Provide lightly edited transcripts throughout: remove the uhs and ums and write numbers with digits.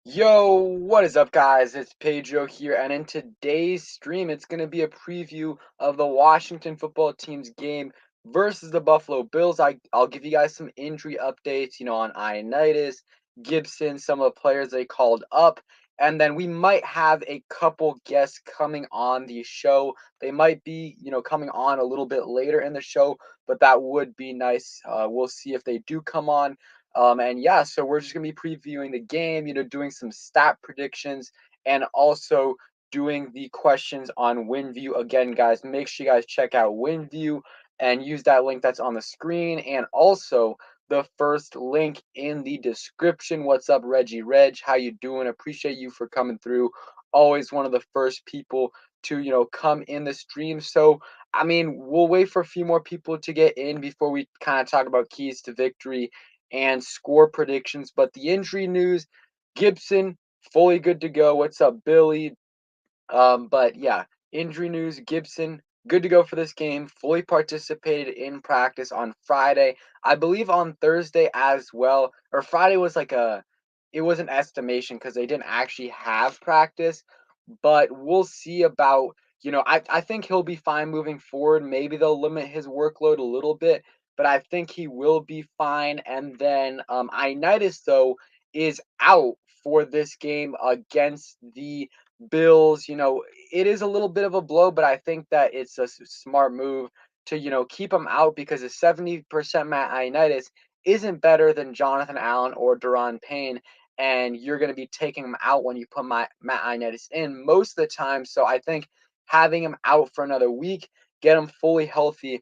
Yo, what is up, guys? It's Pedro here, and in today's stream, it's going to be a preview of the Washington football team's game versus the Buffalo Bills. I'll give you guys some injury updates, on Ioannidis, Gibson, some of the players they called up, and then we might have a couple guests coming on the show. They might be, coming on a little bit later in the show, but that would be nice. We'll see if they do come on. And yeah, so we're just gonna be previewing the game, doing some stat predictions and also doing the questions on WinView. Again, guys, make sure you guys check out WinView and use that link that's on the screen and also the first link in the description. What's up, Reggie Reg? How you doing? Appreciate you for coming through. Always one of the first people to, come in the stream. So, I mean, we'll wait for a few more people to get in before we kind of talk about keys to victory and score predictions. But the injury news, Gibson fully good to go. What's up, Billy? But yeah, injury news, Gibson good to go for this game. Fully participated in practice on Friday. I believe on Thursday as well. Or Friday was it was an estimation because they didn't actually have practice. But we'll see about, I think he'll be fine moving forward. Maybe they'll limit his workload a little bit, but I think he will be fine. And then Ioannidis, though, is out for this game against the Bills. It is a little bit of a blow, but I think that it's a smart move to, keep him out because a 70% Matt Ioannidis isn't better than Jonathan Allen or Daron Payne, and you're going to be taking him out when you put Matt Ioannidis in most of the time. So I think having him out for another week, get him fully healthy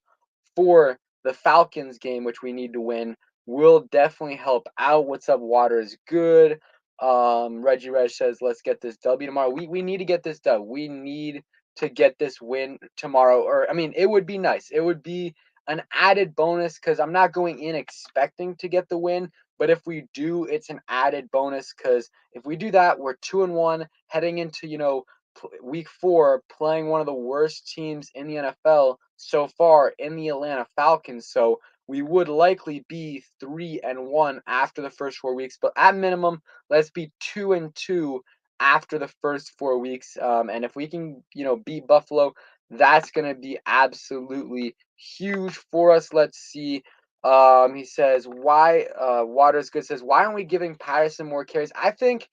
for the Falcons game, which we need to win, will definitely help out. What's up, Water is good. Reggie Reg says, let's get this W tomorrow. We need to get this done. We need to get this win tomorrow. Or, I mean, it would be nice. It would be an added bonus because I'm not going in expecting to get the win. But if we do, it's an added bonus because if we do that, we're 2-1 heading into, week 4 playing one of the worst teams in the NFL so far in the Atlanta Falcons. So we would likely be 3-1 after the first 4 weeks, but at minimum, let's be 2-2 after the first 4 weeks. And if we can, beat Buffalo, that's going to be absolutely huge for us. Let's see. He says, why, Water's Good says, why aren't we giving Patterson more carries? I think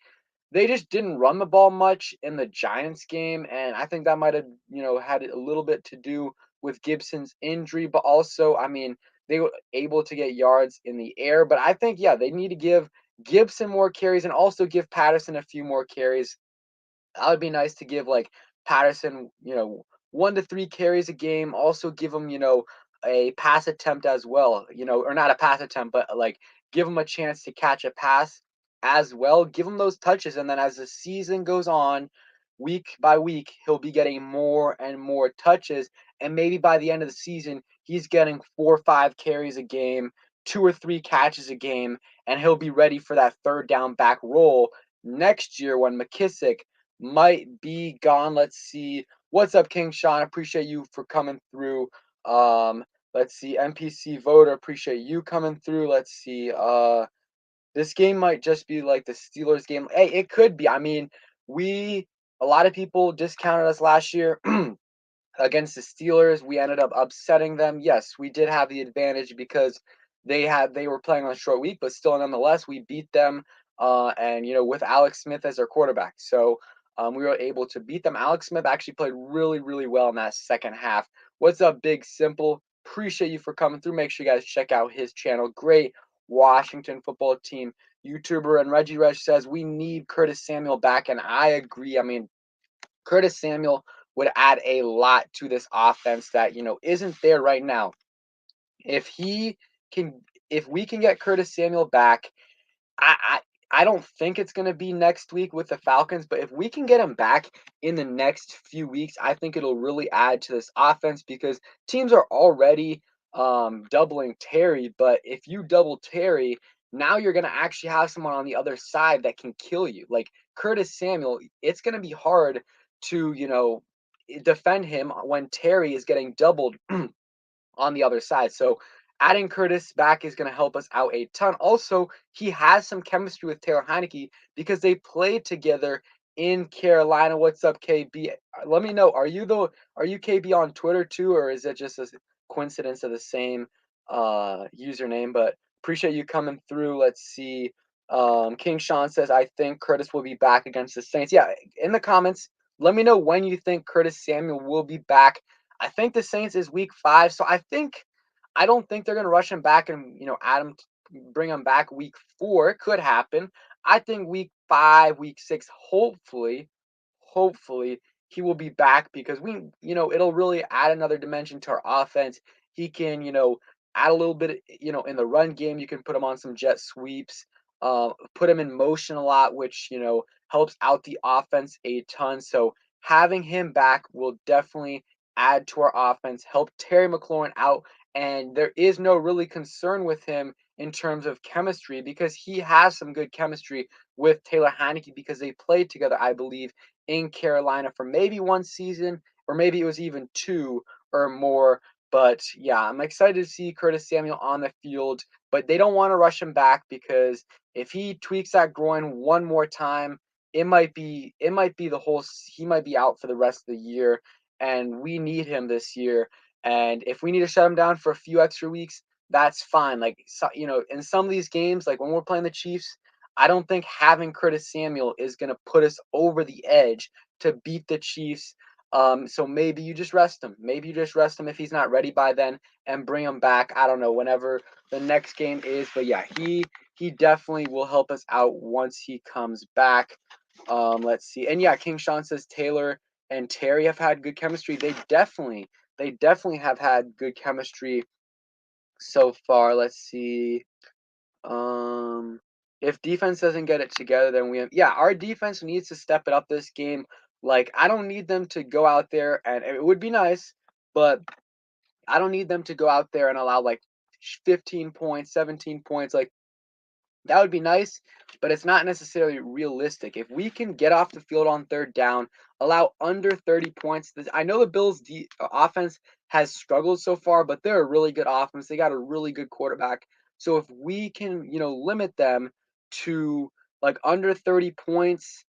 they just didn't run the ball much in the Giants game, and I think that might have, had a little bit to do with Gibson's injury, but also, I mean, they were able to get yards in the air. But I think, yeah, they need to give Gibson more carries and also give Patterson a few more carries. That would be nice to give like Patterson, 1 to 3 carries a game. Also give him, a pass attempt as well, or not a pass attempt, but like give him a chance to catch a pass as well. Give him those touches. And then as the season goes on, week by week, he'll be getting more and more touches. And maybe by the end of the season, he's getting 4 or 5 carries a game, 2 or 3 catches a game, and he'll be ready for that third down back role next year when McKissick might be gone. Let's see. What's up, King Sean? Appreciate you for coming through. Let's see. NPC voter, appreciate you coming through. Let's see. This game might just be like the Steelers game. Hey, it could be. I mean, a lot of people discounted us last year against the Steelers. We ended up upsetting them. Yes, we did have the advantage because they were playing on a short week, but still nonetheless we beat them. And with Alex Smith as their quarterback, so we were able to beat them. Alex Smith actually played really really well in that second half. What's up, Big Simple? Appreciate you for coming through. Make sure you guys check out his channel. Great Washington football team YouTuber. And Reggie Reg says we need Curtis Samuel back, and I agree. I mean, Curtis Samuel would add a lot to this offense that, isn't there right now. If he can if we can get Curtis Samuel back, I I don't think it's going to be next week with the Falcons, but if we can get him back in the next few weeks, I think it'll really add to this offense because teams are already doubling Terry, but if you double Terry, now you're going to actually have someone on the other side that can kill you. Like Curtis Samuel, it's going to be hard to, defend him when Terry is getting doubled on the other side. So adding Curtis back is going to help us out a ton. Also, he has some chemistry with Taylor Heinicke because they played together in Carolina. What's up, KB? Let me know. Are you KB on Twitter too, or is it just a coincidence of the same username? But appreciate you coming through. Let's see. King Sean says, I think Curtis will be back against the Saints. Yeah, in the comments, let me know when you think Curtis Samuel will be back. I think the Saints is week 5, so I don't think they're gonna rush him back and add him, bring him back week 4. It could happen. I think week 5, week 6, hopefully he will be back because it'll really add another dimension to our offense. He can add a little bit in the run game. You can put him on some jet sweeps, put him in motion a lot, which helps out the offense a ton. So having him back will definitely add to our offense, help Terry McLaurin out, and there is no really concern with him in terms of chemistry because he has some good chemistry with Taylor Heinicke because they played together, I believe, in Carolina for maybe one season or maybe it was even 2 or more. But yeah, I'm excited to see Curtis Samuel on the field, but they don't want to rush him back because if he tweaks that groin one more time, it might be he might be out for the rest of the year, and we need him this year. And if we need to shut him down for a few extra weeks, that's fine. Like in some of these games, like when we're playing the Chiefs, I don't think having Curtis Samuel is going to put us over the edge to beat the Chiefs. So maybe you just rest him. Maybe you just rest him if he's not ready by then and bring him back. I don't know, whenever the next game is. But yeah, he definitely will help us out once he comes back. Let's see. And yeah, King Sean says Taylor and Terry have had good chemistry. They definitely have had good chemistry so far. Let's see. Um, if defense doesn't get it together, then our defense needs to step it up this game. Like, I don't need them to go out there, and it would be nice, but I don't need them to go out there and allow like 15 points, 17 points. Like, that would be nice, but it's not necessarily realistic. If we can get off the field on third down, allow under 30 points. I know the Bills' offense has struggled so far, but they're a really good offense. They got a really good quarterback. So if we can, limit them to like under 30 points,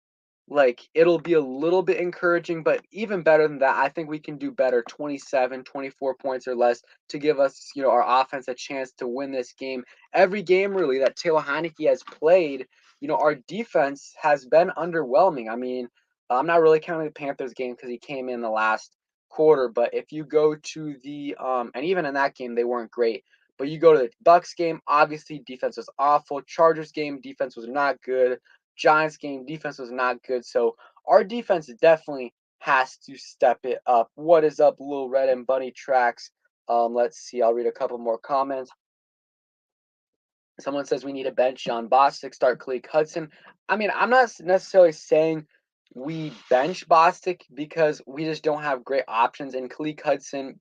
like it'll be a little bit encouraging, but even better than that, I think we can do better, 27, 24 points or less to give us, our offense a chance to win this game. Every game really that Taylor Heinicke has played, our defense has been underwhelming. I mean, I'm not really counting the Panthers game because he came in the last quarter, but if you go to the and even in that game they weren't great. But you go to the Bucks game, obviously defense was awful. Chargers game, defense was not good. Giants game, defense was not good. So our defense definitely has to step it up. What is up, Little Red and Bunny Tracks? Let's see. I'll read a couple more comments. Someone says we need a bench John Bostic, start Khaleke Hudson. I mean, I'm not necessarily saying we bench Bostic because we just don't have great options. And Khaleke Hudson,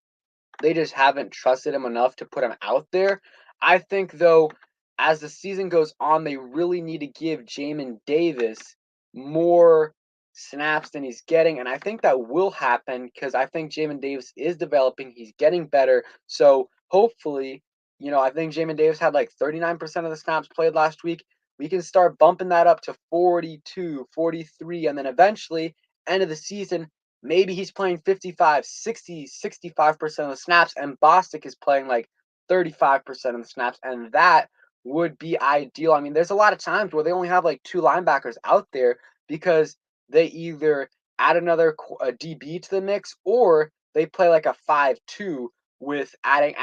they just haven't trusted him enough to put him out there. I think, though, as the season goes on, they really need to give Jamin Davis more snaps than he's getting. And I think that will happen because I think Jamin Davis is developing. He's getting better. So hopefully, I think Jamin Davis had like 39% of the snaps played last week. We can start bumping that up to 42, 43, and then eventually, end of the season, maybe he's playing 55, 60, 65% of the snaps, and Bostic is playing like 35% of the snaps, and that would be ideal. I mean, there's a lot of times where they only have like 2 linebackers out there because they either add another DB to the mix or they play like a 5-2 with adding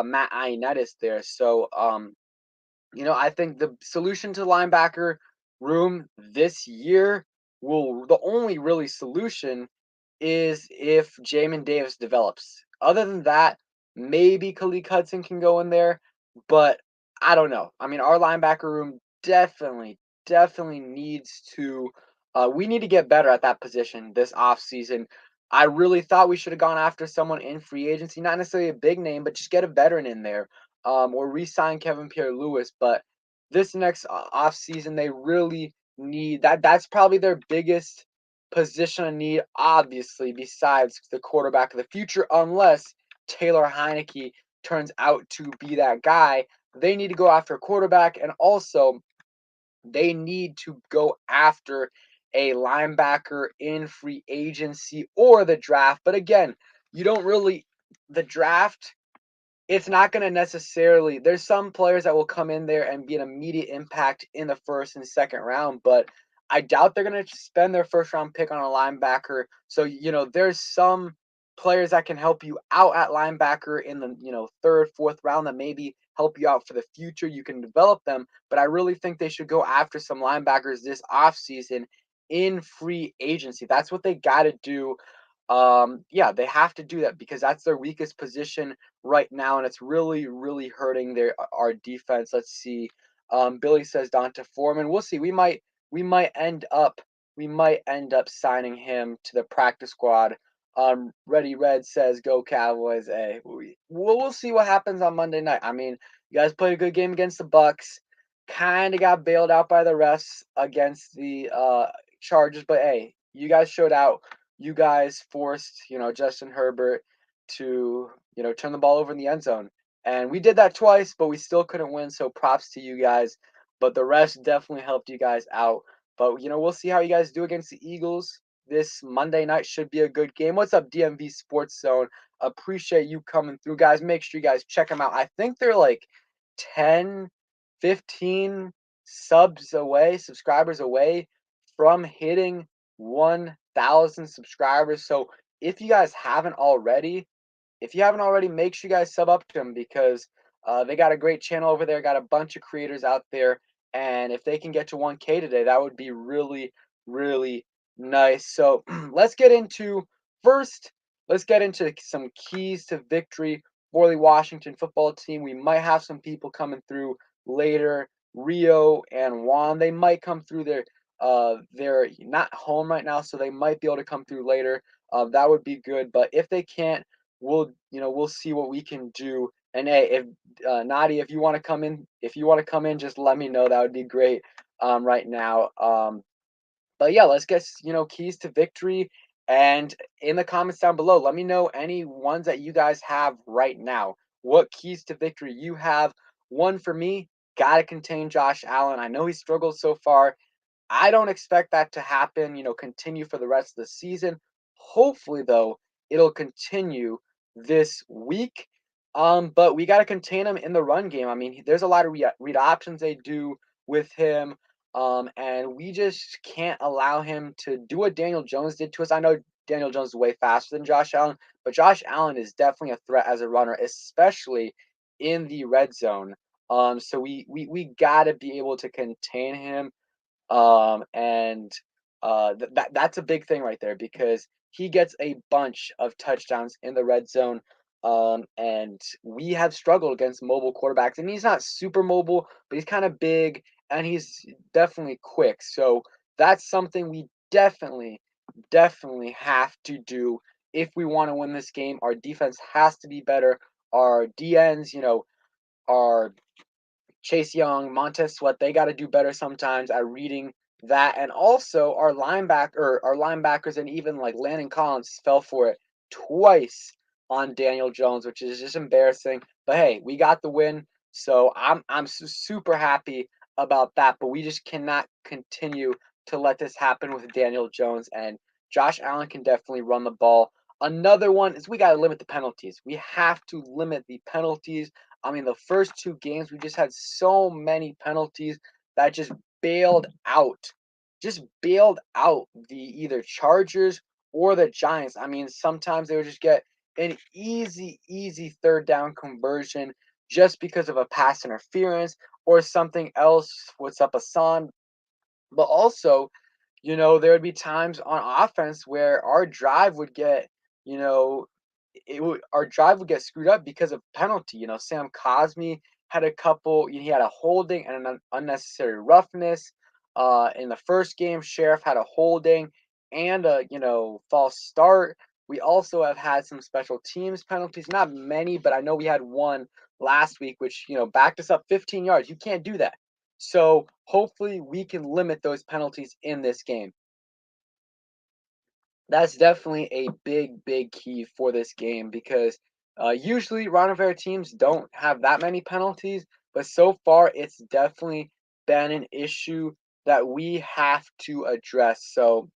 Matt Ioannidis there. So, I think the solution to the linebacker room this year the only really solution is if Jamin Davis develops. Other than that, maybe Khaleke Hudson can go in there, but I don't know. I mean, our linebacker room definitely needs to. We need to get better at that position this offseason. I really thought we should have gone after someone in free agency, not necessarily a big name, but just get a veteran in there, or re-sign Kevin Pierre-Louis. But this next offseason, they really need that. That's probably their biggest position of need, obviously, besides the quarterback of the future, unless Taylor Heinicke turns out to be that guy, they need to go after a quarterback, and also they need to go after a linebacker in free agency or the draft. But again, you don't really the draft, it's not going to necessarily, there's some players that will come in there and be an immediate impact in the first and second round, but I doubt they're going to spend their first round pick on a linebacker. So, there's some players that can help you out at linebacker in the, third, fourth round that maybe help you out for the future. You can develop them, but I really think they should go after some linebackers this offseason in free agency. That's what they got to do. Yeah, they have to do that because that's their weakest position right now, and it's really, really hurting our defense. Let's see. Billy says Donta Foreman. We'll see. We might end up signing him to the practice squad. Ready Red says go Cowboys. We'll see what happens on Monday night. I mean, you guys played a good game against the Bucks. Kind of got bailed out by the refs against the Chargers, but hey, you guys showed out. You guys forced, Justin Herbert to, turn the ball over in the end zone. And we did that twice, but we still couldn't win. So props to you guys. But the rest definitely helped you guys out. But, we'll see how you guys do against the Eagles. This Monday night should be a good game. What's up, DMV Sports Zone? Appreciate you coming through, guys. Make sure you guys check them out. I think they're like 10, 15 subscribers away from hitting 1,000 subscribers. So if you guys haven't already, make sure you guys sub up to them because they got a great channel over there, got a bunch of creators out there. And if they can get to 1K today, that would be really, really nice. So first, let's get into some keys to victory for the Washington football team. We might have some people coming through later. Rio and Juan, they might come through there. They're not home right now, so they might be able to come through later. That would be good. But if they can't, we'll see what we can do. And hey, if Nadi, if you want to come in, just let me know. That would be great. Right now. But yeah, let's get keys to victory. And in the comments down below, let me know any ones that you guys have right now. What keys to victory you have? One for me, gotta contain Josh Allen. I know he struggled so far. I don't expect that to happen, continue for the rest of the season. Hopefully, though, it'll continue this week. But we got to contain him in the run game. I mean, there's a lot of read options they do with him. And we just can't allow him to do what Daniel Jones did to us. I know Daniel Jones is way faster than Josh Allen, but Josh Allen is definitely a threat as a runner, especially in the red zone. So we got to be able to contain him. And that's a big thing right there because he gets a bunch of touchdowns in the red zone. And we have struggled against mobile quarterbacks, and he's not super mobile, but he's kind of big and he's definitely quick. So that's something we definitely have to do if we want to win this game. Our defense has to be better. Our DNs, are Chase Young, Montez Sweat, they got to do better sometimes at reading that. And also our linebackers, and even like Landon Collins fell for it twice on Daniel Jones, which is just embarrassing. But hey, we got the win, so I'm super happy about that. But we just cannot continue to let this happen with Daniel Jones, and Josh Allen can definitely run the ball. Another one is we got to limit the penalties. We have to limit the penalties. I mean, the first two games, we just had so many penalties that just bailed out the either Chargers or the Giants. I mean, sometimes they would just get an easy third down conversion just because of a pass interference or something else. What's up, Hassan? But also, there would be times on offense where you know, our drive would get screwed up because of penalty. Sam Cosmi had a couple. He had a holding and an unnecessary roughness. In the first game, Sheriff had a holding and a false start. We also have had some special teams penalties. Not many, but I know we had one last week, which backed us up 15 yards. You can't do that. So hopefully we can limit those penalties in this game. That's definitely a big key for this game because Usually, Ron Rivera teams don't have that many penalties, but so far it's definitely been an issue that we have to address. So,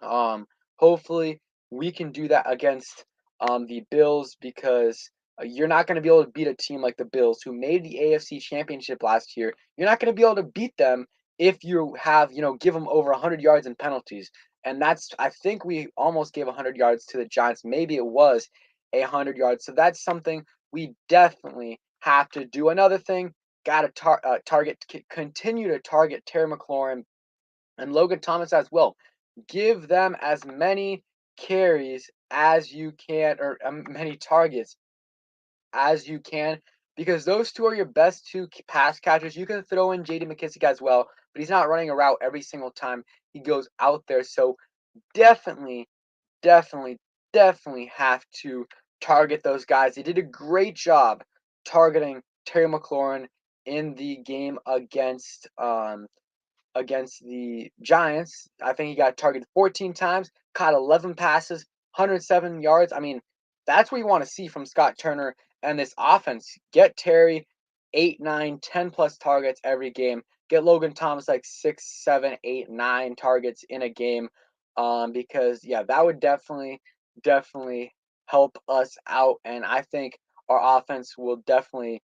um, hopefully we can do that against the Bills because you're not going to be able to beat a team like the Bills who made the AFC Championship last year. You're not going to be able to beat them if you have, give them over 100 yards in penalties. And that's, I think we almost gave 100 yards to the Giants. Maybe it was 100 yards. So that's something we definitely have to do. Another thing, got to continue to target Terry McLaurin and Logan Thomas as well. Give them as many carries as you can, or many targets as you can, because those two are your best two pass catchers. You can throw in J.D. McKissick as well, but he's not running a route every single time he goes out there. So definitely, definitely, definitely have to target those guys. They did a great job targeting Terry McLaurin in the game against the Giants. I think he got targeted 14 times, caught 11 passes, 107 yards. I mean, that's what you want to see from Scott Turner and this offense. Get Terry 8, 9, 10 plus targets every game. Get Logan Thomas like 6, 7, 8, 9 targets in a game. Because yeah, that would definitely help us out. And I think our offense will definitely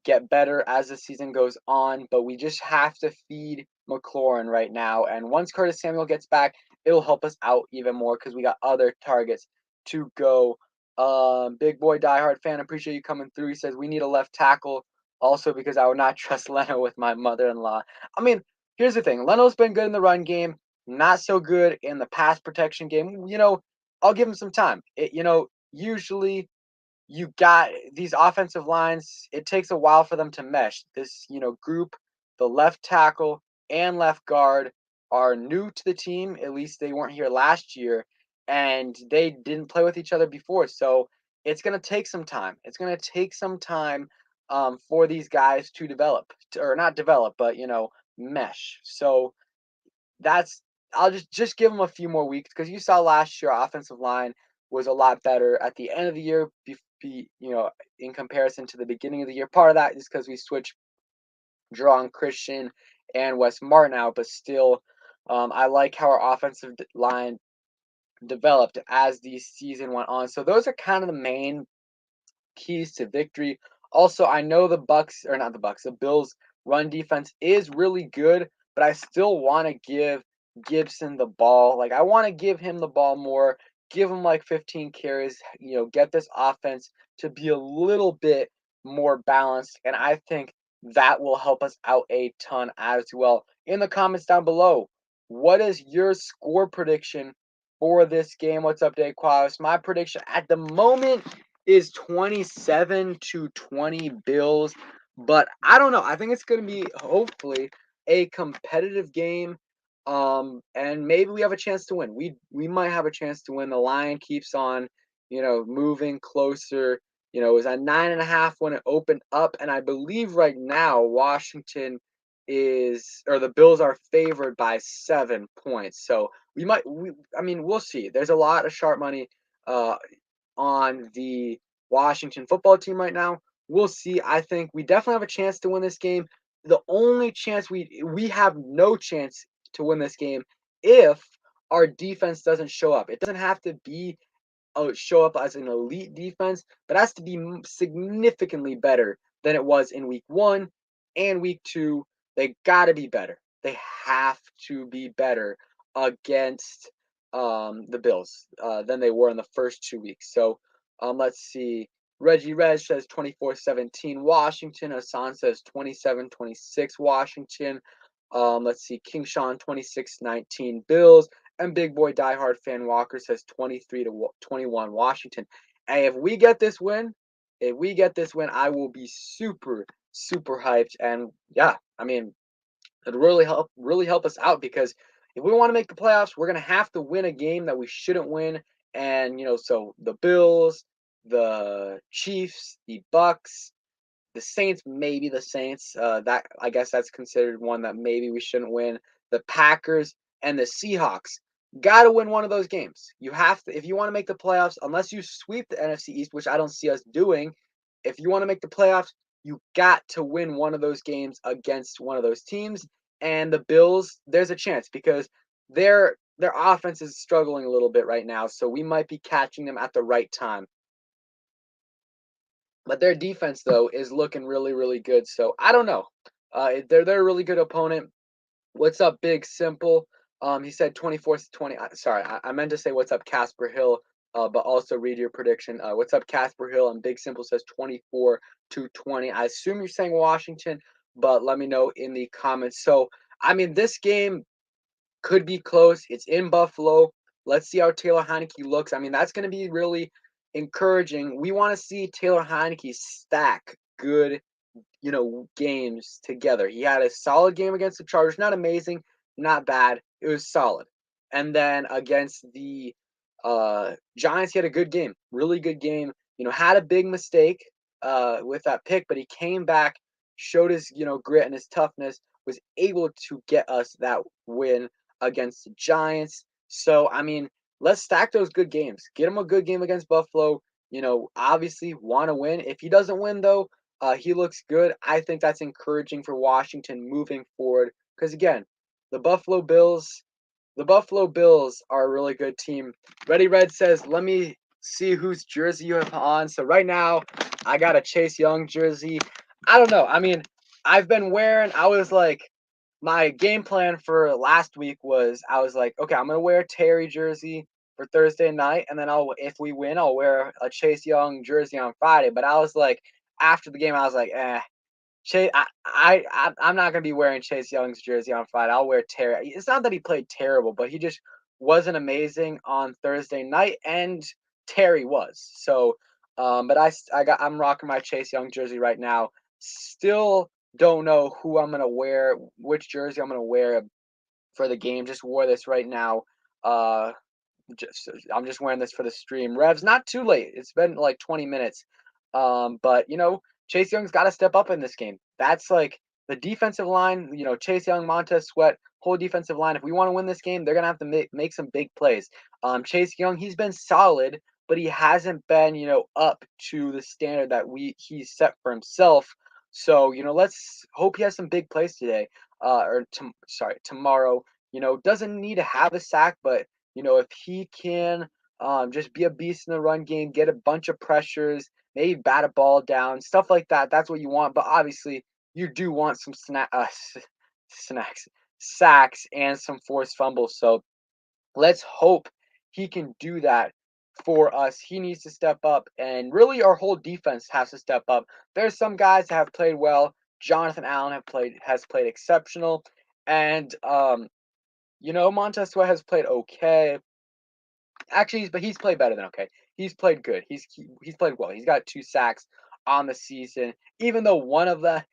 get better as the season goes on. But we just have to feed McLaurin right now. And once Curtis Samuel gets back, it'll help us out even more because we got other targets to go. Big boy diehard fan, appreciate you coming through. He says we need a left tackle. Also, because I would not trust Leno with my mother-in-law. I mean, here's the thing: Leno's been good in the run game, not so good in the pass protection game. I'll give him some time. Usually you got these offensive lines, it takes a while for them to mesh. This, group, the left tackle and left guard are new to the team. At least they weren't here last year and they didn't play with each other before. So it's going to take some time. It's going to take some time for these guys to develop, or not develop, but, mesh. So that's I'll just give them a few more weeks because you saw last year our offensive line was a lot better at the end of the year. In comparison to the beginning of the year. Part of that is because we switched Jerron Christian and Wes Martin out, but still, I like how our offensive line developed as the season went on. So those are kind of the main keys to victory. Also, I know the Bucks, or not the Bucks, the Bills run defense is really good, but I still want to give Gibson the ball. Like I want to give him the ball more, give him like 15 carries, get this offense to be a little bit more balanced, and I think that will help us out a ton as well. In the comments down below, what is your score prediction for this game? What's up, Daquas? My prediction at the moment is 27-20 Bills, but I don't know. I think it's going to be hopefully a competitive game. And maybe we have a chance to win. We might have a chance to win. The line keeps on, moving closer. It was at 9.5 when it opened up, and I believe right now Washington or the Bills are favored by 7 points. So I mean, we'll see. There's a lot of sharp money uh on the Washington football team right now. We'll see. I think we definitely have a chance to win this game. The only chance we have no chance to win this game if our defense doesn't show up. It doesn't have to be show up as an elite defense, but it has to be significantly better than it was in week 1 and week 2. They got to be better. They have to be better against the Bills than they were in the first 2 weeks. So let's see. Reggie Reg says 24-17 Washington. Hassan says 27-26 Washington. Let's see. King Sean 26-19 Bills. And Big Boy Diehard Fan Walker says 23-21 Washington. Hey, if we get this win, I will be super, super hyped. And yeah, I mean, it'd really help us out because if we want to make the playoffs, we're gonna have to win a game that we shouldn't win. And so the Bills, the Chiefs, the Bucks, the Saints, maybe the Saints. That I guess that's considered one that maybe we shouldn't win. The Packers and the Seahawks. Got to win one of those games. You have to if you want to make the playoffs, unless you sweep the NFC East, which I don't see us doing. If you want to make the playoffs, you got to win one of those games against one of those teams. And the Bills, there's a chance because their offense is struggling a little bit right now, so we might be catching them at the right time. But their defense though is looking really really good. So I don't know. They're a really good opponent. What's up, Big Simple? He said 24 to 20. Sorry, I meant to say what's up, Casper Hill, but also read your prediction. What's up, Casper Hill? And Big Simple says 24 to 20. I assume you're saying Washington, but let me know in the comments. So, I mean, this game could be close. It's in Buffalo. Let's see how Taylor Heinicke looks. I mean, that's going to be really encouraging. We want to see Taylor Heinicke stack good games together. He had a solid game against the Chargers, not amazing, not bad. It was solid. And then against the Giants, he had a good game, really good game. Had a big mistake with that pick, but he came back, showed his grit and his toughness, was able to get us that win against the Giants. So I mean, let's stack those good games. Get him a good game against Buffalo. Obviously want to win. If he doesn't win though, he looks good. I think that's encouraging for Washington moving forward. Because again, the Buffalo Bills, the Buffalo Bills are a really good team. Ready Red says, "Let me see whose jersey you have on." So right now, I got a Chase Young jersey. I don't know. I mean, I've been wearing. I was like, my game plan for last week was I was like, okay, I'm gonna wear a Terry jersey for Thursday night, and then if we win, I'll wear a Chase Young jersey on Friday. But I was like, after the game, I was like, Chase, I'm not gonna be wearing Chase Young's jersey on Friday. I'll wear Terry. It's not that he played terrible, but he just wasn't amazing on Thursday night, and Terry was. So, but I'm rocking my Chase Young jersey right now. Still don't know who I'm gonna wear, which jersey I'm gonna wear for the game. Just wore this right now. Uh, I'm just wearing this for the stream. Revs, not too late. It's been like 20 minutes. But Chase Young's got to step up in this game. That's like the defensive line. Chase Young, Montez Sweat, whole defensive line. If we want to win this game, they're gonna have to make some big plays. Chase Young, he's been solid, but he hasn't been up to the standard that he's set for himself. So let's hope he has some big plays today. Tomorrow. Doesn't need to have a sack, but if he can just be a beast in the run game, get a bunch of pressures, maybe bat a ball down, stuff like that. That's what you want. But obviously, you do want some snacks, sacks, and some forced fumbles. So let's hope he can do that for us. He needs to step up, and really, our whole defense has to step up. There's some guys that have played well. Jonathan Allen has played exceptional, and Montez Sweat has played okay. Actually, but he's played better than okay. He's played good. He's played well. He's got 2 sacks on the season. Even though one of them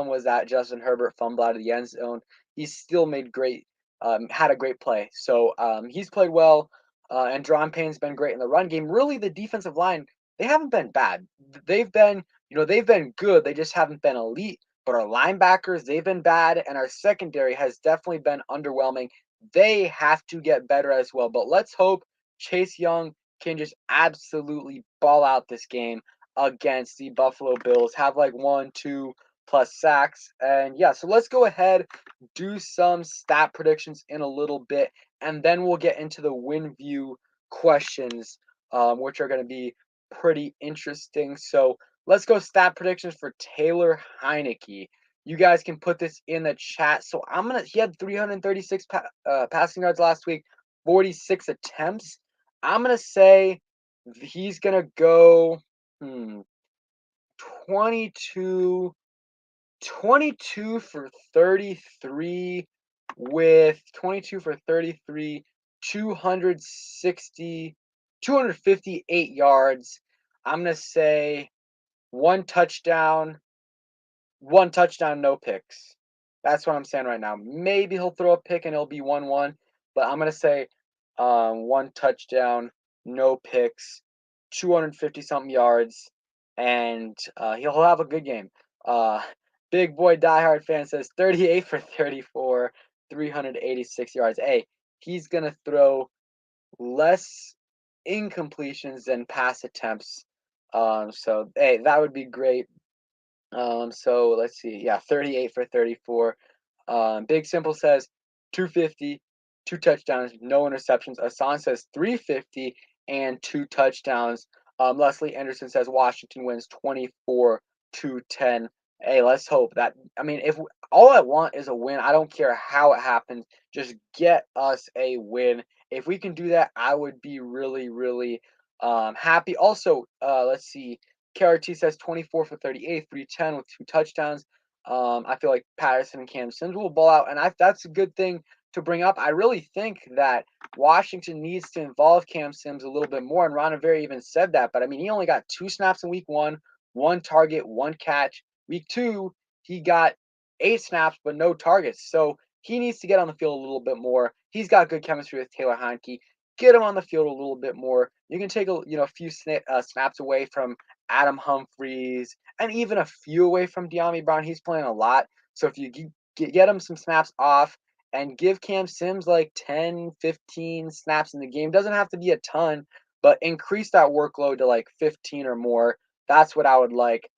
was that Justin Herbert fumble out of the end zone, he still had a great play. So he's played well. And Dron Payne's been great in the run game. Really, the defensive line, they haven't been bad. They've been good. They just haven't been elite. But our linebackers, they've been bad, and our secondary has definitely been underwhelming. They have to get better as well. But let's hope Chase Young can just absolutely ball out this game against the Buffalo Bills. Have like 1, 2 plus sacks. And yeah, so let's go ahead, do some stat predictions in a little bit, and then we'll get into the WinView questions, which are going to be pretty interesting. So let's go stat predictions for Taylor Heinicke. You guys can put this in the chat. So he had 336 passing yards last week, 46 attempts. I'm gonna say he's gonna go 22, 22 for 33 with 22 for 33, 258 yards. I'm gonna say one touchdown, no picks. That's what I'm saying right now. Maybe he'll throw a pick and it'll be 1-1, but I'm gonna say one touchdown, no picks, 250 something yards, and he'll have a good game. Uh, Big boy diehard fan says 38 for 34, 386 yards. Hey, he's going to throw less incompletions than pass attempts. So hey, that would be great. So let's see. Yeah, 38 for 34. Big Simple says 250, two touchdowns, no interceptions. Asan says 350 and two touchdowns. Leslie Anderson says Washington wins 24-10. Hey, let's hope that. I mean, if all I want is a win, I don't care how it happens. Just get us a win. If we can do that, I would be really, really happy. Also, let's see. KRT says 24 for 38, 310 with two touchdowns. I feel like Patterson and Cam Sims will ball out, and that's a good thing to bring up. I really think that Washington needs to involve Cam Sims a little bit more, and Ron Rivera even said that. But I mean, he only got 2 snaps in week 1, 1 target, 1 catch. Week 2, he got 8 snaps but no targets. So he needs to get on the field a little bit more. He's got good chemistry with Taylor Heinicke. Get him on the field a little bit more. You can take a few snaps away from Adam Humphries, and even a few away from De'Ami Brown. He's playing a lot. So if you get him some snaps off and give Cam Sims like 10, 15 snaps in the game, doesn't have to be a ton, but increase that workload to like 15 or more. That's what I would like.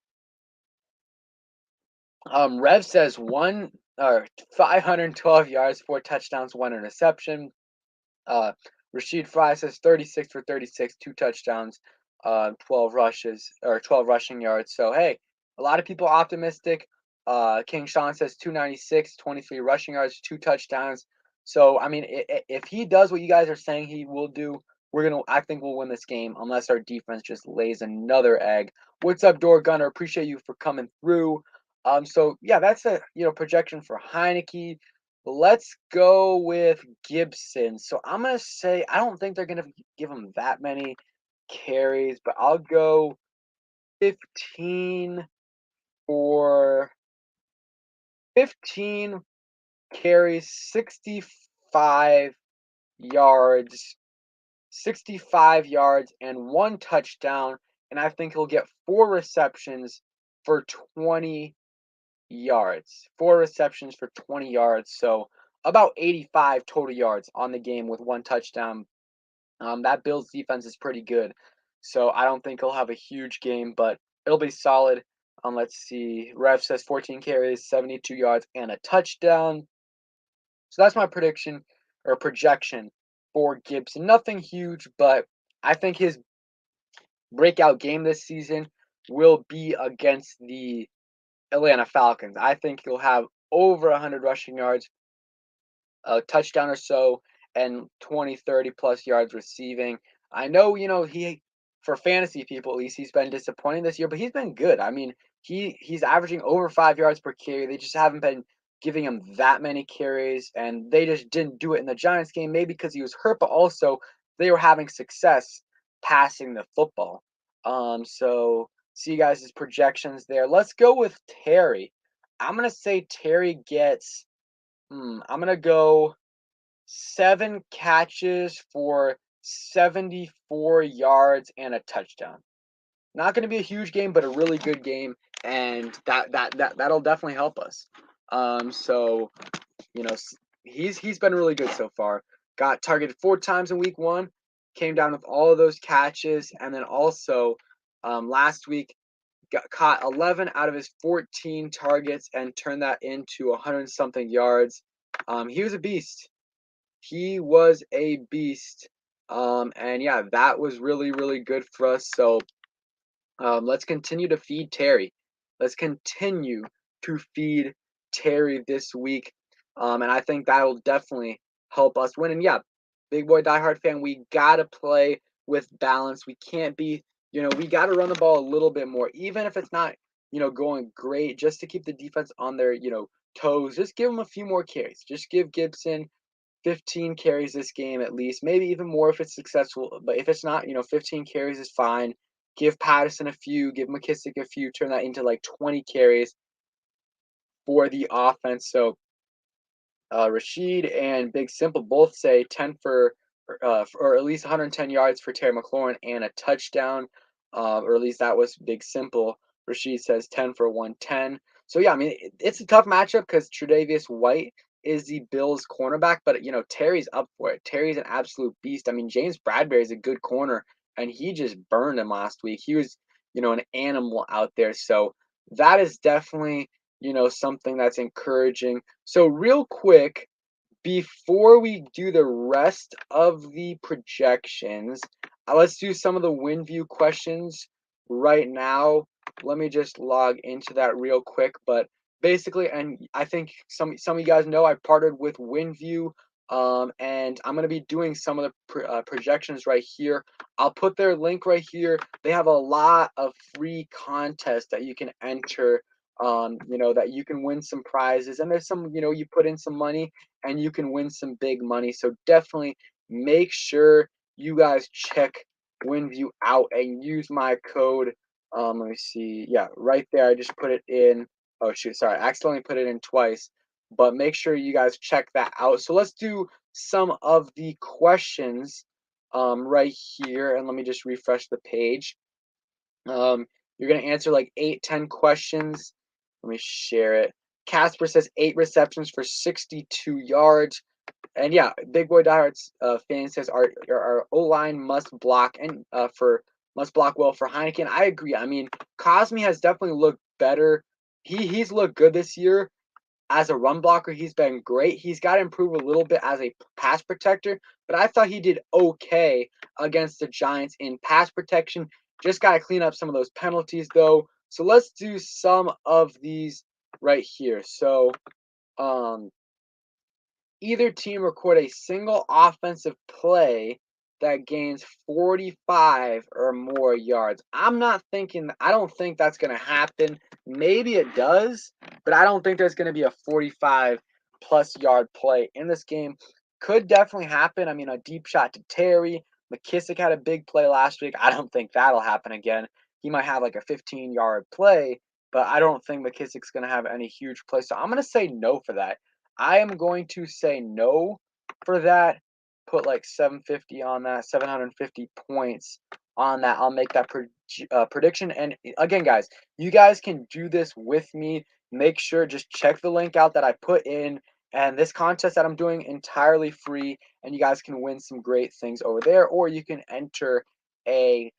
Rev says 512 yards, 4 touchdowns, 1 interception. Uh, Rashid Fry says 36 for 36, 2 touchdowns, 12 rushes or 12 rushing yards. So hey, a lot of people optimistic. King Sean says 296, 23 rushing yards, 2 touchdowns. So I mean, if he does what you guys are saying he will do, I think we'll win this game unless our defense just lays another egg. What's up, Door Gunner? Appreciate you for coming through. So yeah, that's a projection for Heinicke. Let's go with Gibson. So I'm gonna say I don't think they're gonna give him that many carries, but I'll go 15 for 15 carries, yards, 65 yards, and 1 touchdown. And I think he'll get 4 receptions for 20 yards. 4 receptions for 20 yards. So about 85 total yards on the game with 1 touchdown. That Bills defense is pretty good. So I don't think he'll have a huge game, but it'll be solid. Let's see. Rev says 14 carries, 72 yards, and a touchdown. So that's my prediction or projection for Gibson. Nothing huge, but I think his breakout game this season will be against the Atlanta Falcons. I think he'll have over 100 rushing yards, a touchdown or so, and 20, 30 plus yards receiving. I know, for fantasy people at least, he's been disappointing this year, but he's been good. I mean, he's averaging over 5 yards per carry. They just haven't been giving him that many carries, and they just didn't do it in the Giants game, maybe because he was hurt, but also they were having success passing the football. So see you guys' projections there. Let's go with Terry. I'm gonna say Terry gets. I'm gonna go 7 catches for 74 yards and a touchdown. Not gonna be a huge game, but a really good game, and that'll definitely help us. So you know he's been really good so far. Got targeted 4 times in week 1, came down with all of those catches, and then also last week got caught 11 out of his 14 targets and turned that into 100 something yards. He was a beast. He was a beast. And yeah, that was really, really good for us. So let's continue to feed Terry. Let's continue to feed Terry this week. And I think that'll definitely help us win. And yeah, big boy diehard fan, we got to play with balance. We can't be, we got to run the ball a little bit more, even if it's not, going great, just to keep the defense on their, toes. Just give them a few more carries. Just give Gibson 15 carries this game at least, maybe even more if it's successful. But if it's not, 15 carries is fine. Give Patterson a few, give McKissick a few, turn that into like 20 carries for the offense. So Rashid and Big Simple both say 10 or at least 110 yards for Terry McLaurin and a touchdown, or at least that was Big Simple. Rashid says 10 for 110. So yeah, I mean it's a tough matchup because Tre'Davious White is the Bills cornerback, but Terry's up for it. Terry's an absolute beast. I mean, James Bradbury is a good corner, and he just burned him last week. He was, an animal out there. So that is definitely, something that's encouraging. So real quick, before we do the rest of the projections, let's do some of the WinView questions right now. Let me just log into that real quick. But basically, and I think some of you guys know I partnered with WinView, and I'm gonna be doing some of the projections right here. I'll put their link right here. They have a lot of free contests that you can enter. That you can win some prizes, and there's some, you put in some money and you can win some big money. So definitely make sure you guys check WinView out and use my code. Let me see. Yeah, right there. I just put it in. Oh shoot, sorry, I accidentally put it in twice. But make sure you guys check that out. So let's do some of the questions right here, and let me just refresh the page. You're gonna answer like 8, 10 questions. Let me share it. Casper says 8 receptions for 62 yards. And yeah, Big Boy Diehards fan says our O line must block and must block well for Heinicke. And I agree. I mean, Cosme has definitely looked better. He's looked good this year as a run blocker. He's been great. He's got to improve a little bit as a pass protector, but I thought he did okay against the Giants in pass protection. Just got to clean up some of those penalties though. So let's do some of these right here. So, either team record a single offensive play that gains 45 or more yards. I don't think that's going to happen. Maybe it does, but I don't think there's going to be a 45 plus yard play in this game. Could definitely happen. I mean, a deep shot to Terry. McKissick had a big play last week. I don't think that'll happen again. He might have like a 15-yard play, but I don't think McKissick's going to have any huge play. So I'm going to say no for that. I am going to say no for that. Put like 750 on that, 750 points on that. I'll make that prediction. And again, guys, you guys can do this with me. Make sure, just check the link out that I put in. And this contest that I'm doing entirely free. And you guys can win some great things over there. Or you can enter a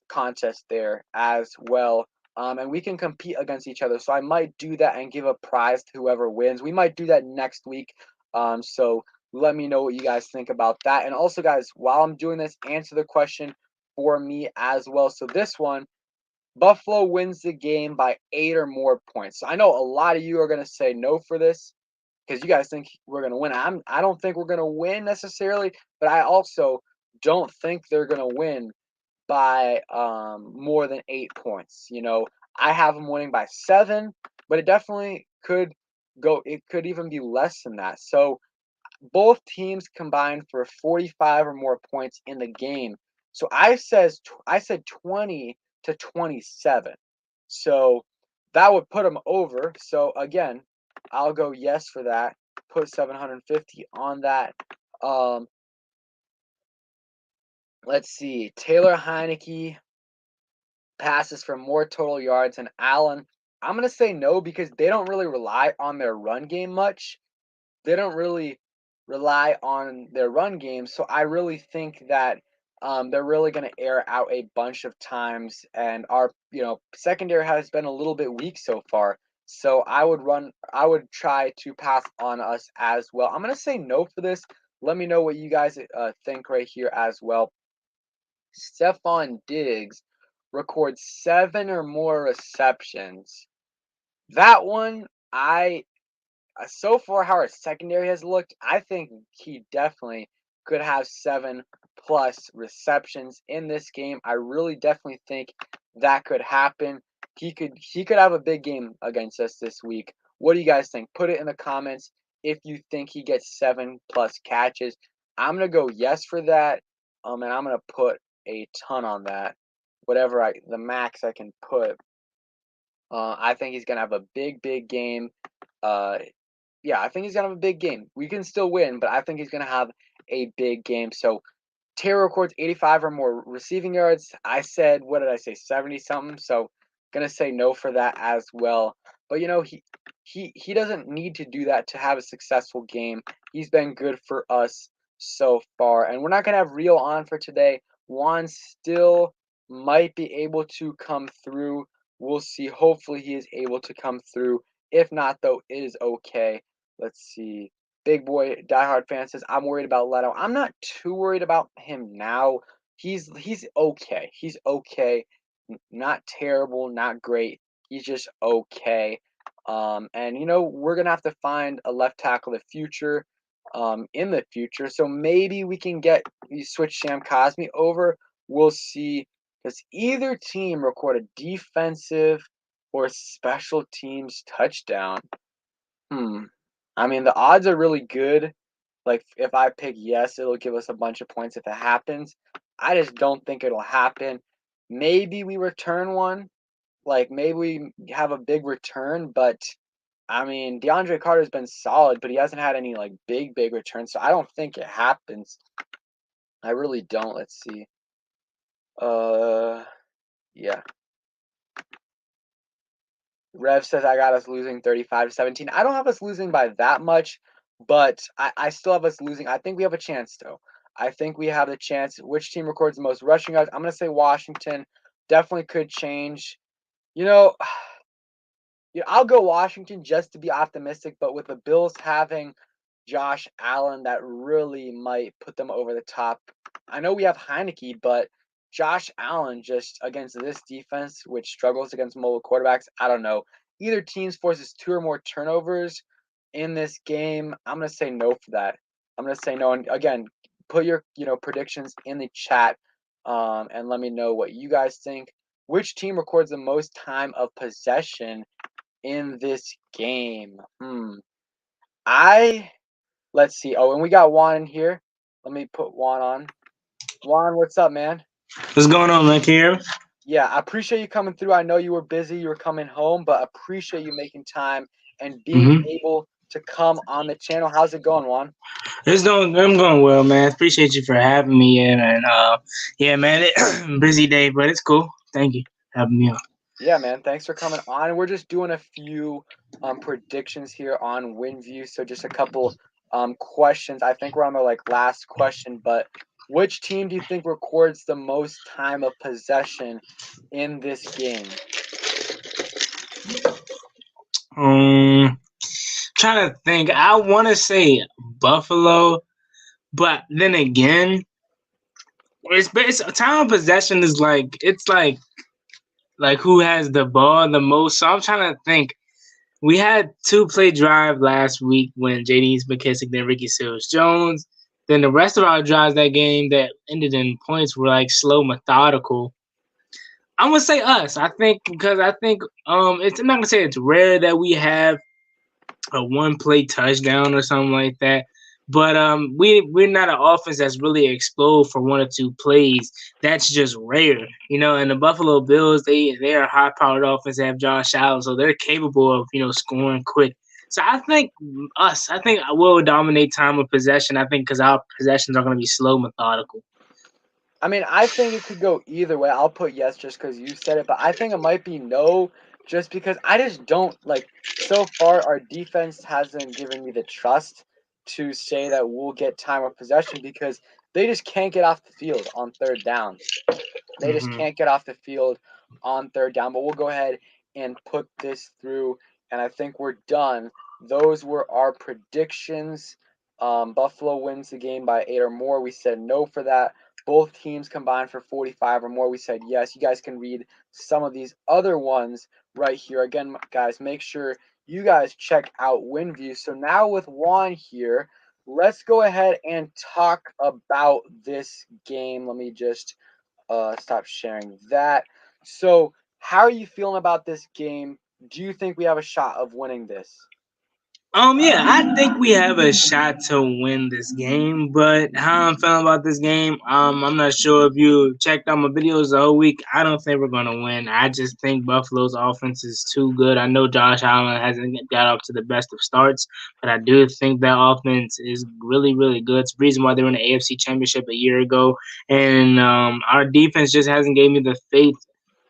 contest there as well. And we can compete against each other. So I might do that and give a prize to whoever wins. We might do that next week. So let me know what you guys think about that. And also, guys, while I'm doing this, answer the question for me as well. So this one, Buffalo wins the game by 8 or more points. So I know a lot of you are going to say no for this because you guys think we're going to win. I don't think we're going to win necessarily, but I also don't think they're going to win by more than 8 points. I have them winning by 7, but it definitely could go. It could even be less than that. So both teams combined for 45 or more points in the game. So I said 20 to 27. So that would put them over. So again, I'll go yes for that. Put 750 on that. Let's see. Taylor Heinicke passes for more total yards than Allen. I'm going to say no because they don't really rely on their run game much. They don't really rely on their run game. So I really think that they're really going to air out a bunch of times. And our, secondary has been a little bit weak so far. So I would try to pass on us as well. I'm going to say no for this. Let me know what you guys think right here as well. Stephon Diggs records 7 or more receptions. That one, so far how our secondary has looked, I think he definitely could have 7 plus receptions in this game. I really definitely think that could happen. He could have a big game against us this week. What do you guys think? Put it in the comments if you think he gets 7 plus catches. I'm gonna go yes for that. And I'm gonna put a ton on that. The max I can put. I think he's gonna have a big game. Yeah, I think he's gonna have a big game. We can still win, but I think he's gonna have a big game. So Terry records 85 or more receiving yards. I said, what did I say, 70 something? So gonna say no for that as well. But he doesn't need to do that to have a successful game. He's been good for us so far, and we're not gonna have Rio on for today. Juan still might be able to come through. We'll see. Hopefully, he is able to come through. If not, though, it is okay. Let's see. Big boy diehard fan says, I'm worried about Leto. I'm not too worried about him now. He's okay. He's okay. Not terrible, not great. He's just okay. And we're gonna have to find a left tackle in the future. So maybe we can switch Sam Cosmi over. We'll see. Does either team record a defensive or special teams touchdown? I mean, the odds are really good. Like, if I pick yes, it'll give us a bunch of points if it happens. I just don't think it'll happen. Maybe we return one. Like, maybe we have a big return, but I mean, DeAndre Carter's been solid, but he hasn't had any like big returns, so I don't think it happens. I really don't. Let's see. Yeah. Rev says I got us losing 35-17. I don't have us losing by that much, but I still have us losing. I think we have a chance, though. I think we have the chance. Which team records the most rushing yards? I'm going to say Washington. Definitely could change. I'll go Washington just to be optimistic, but with the Bills having Josh Allen, that really might put them over the top. I know we have Heinicke, but Josh Allen just against this defense, which struggles against mobile quarterbacks, I don't know. Either team forces 2 or more turnovers in this game. I'm going to say no for that. I'm going to say no. And again, put your predictions in the chat and let me know what you guys think. Which team records the most time of possession in this game? Let's see. Oh, and we got Juan in here. Let me put Juan on. Juan, what's up, man? What's going on, man? Can you hear me? Yeah, I appreciate you coming through. I know you were busy. You were coming home, but appreciate you making time and being able to come on the channel. How's it going, Juan? I'm going well, man. Appreciate you for having me in, and yeah, man, busy day, but it's cool. Thank you for having me on. Yeah, man. Thanks for coming on. We're just doing a few predictions here on WinView. So just a couple questions. I think we're on the last question, but which team do you think records the most time of possession in this game? Trying to think. I want to say Buffalo, but then again, it's time of possession is like who has the ball the most. So I'm trying to think. We had 2-play drive last week when JD's McKissick, then Ricky Seals-Jones. Then the rest of our drives that game that ended in points were slow, methodical. I'm gonna say us. I think because it's I'm not gonna say it's rare that we have a 1-play touchdown or something like that. But we're not an offense that's really explode for 1 or 2 plays. That's just rare, And the Buffalo Bills, they're a high-powered offense. They have Josh Allen, so they're capable of scoring quick. So I think us. I think we'll dominate time of possession. I think because our possessions are going to be slow, methodical. I mean, I think it could go either way. I'll put yes just because you said it, but I think it might be no just because I just don't so far our defense hasn't given me the trust to say that we'll get time of possession because they just can't get off the field on third downs. They just can't get off the field on third down, but we'll go ahead and put this through, and I think we're done. Those were our predictions. Buffalo wins the game by 8 or more. We said no for that. Both teams combined for 45 or more. We said yes. You guys can read some of these other ones right here. Again, guys, make sure you guys check out WinView. So now with Juan here, let's go ahead and talk about this game. Let me just stop sharing that. So how are you feeling about this game? Do you think we have a shot of winning this? Yeah, I think we have a shot to win this game, but how I'm feeling about this game, I'm not sure if you checked out my videos the whole week. I don't think we're gonna win. I just think Buffalo's offense is too good. I know Josh Allen hasn't got off to the best of starts, but I do think that offense is really, really good. It's the reason why they were in the AFC Championship a year ago, and our defense just hasn't gave me the faith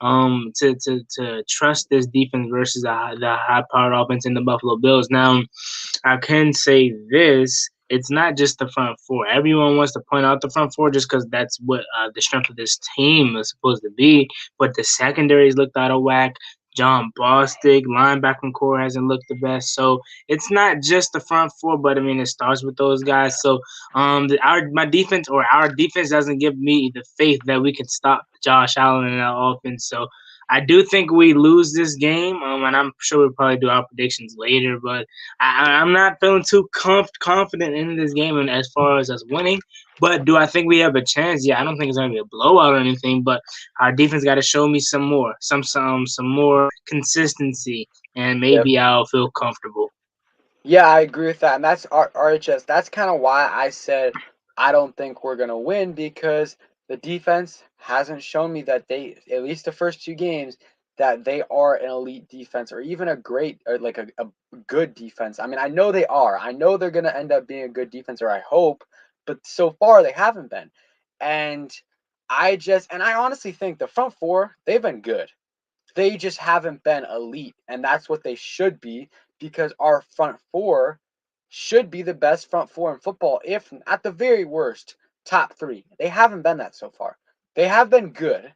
to trust this defense versus the high powered offense in the Buffalo Bills. Now, I can say this. It's not just the front four. Everyone wants to point out the front four just because that's what the strength of this team is supposed to be. But the secondaries looked out of whack. John Bostic, linebacking core hasn't looked the best. So it's not just the front four, but I mean it starts with those guys. So our defense doesn't give me the faith that we can stop Josh Allen in our offense. So I do think we lose this game, and I'm sure we'll probably do our predictions later. But I'm not feeling too confident in this game and as far as us winning. But do I think we have a chance? Yeah, I don't think it's gonna be a blowout or anything. But our defense got to show me some more consistency, and Yep. maybe I'll feel comfortable. Yeah, I agree with that. And that's RHS. That's kind of why I said I don't think we're going to win because the defense hasn't shown me that they, at least the first two games, that they are an elite defense or even a great or like a good defense. I mean, I know they are. I know they're going to end up being a good defense, or I hope, but so far they haven't been. And I honestly think the front four, they've been good. They just haven't been elite, and that's what they should be because our front four should be the best front four in football, if at the very worst, top three. They haven't been that so far. They have been good,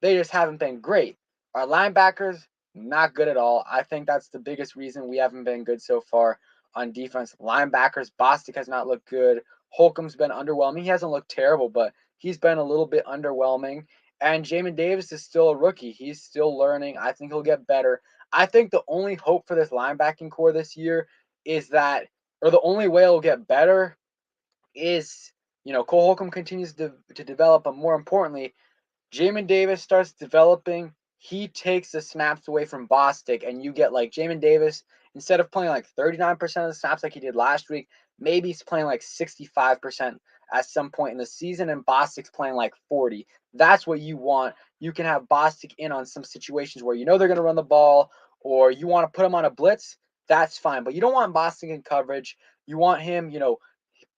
they just haven't been great. Our linebackers, not good at all. I think that's the biggest reason we haven't been good so far on defense. Linebackers, Bostic has not looked good. Holcomb's been underwhelming. He hasn't looked terrible, but he's been a little bit underwhelming. And Jamin Davis is still a rookie. He's still learning. I think he'll get better. I think the only hope for this linebacking core this year is that, or the only way it'll get better is, Cole Holcomb continues to develop, but more importantly, Jamin Davis starts developing, he takes the snaps away from Bostic, and you get like Jamin Davis, instead of playing like 39% of the snaps like he did last week, maybe he's playing like 65% at some point in the season, and Bostic's playing like 40. That's what you want. You can have Bostic in on some situations where you know they're going to run the ball, or you want to put him on a blitz. That's fine, but you don't want Bostic in coverage. You want him,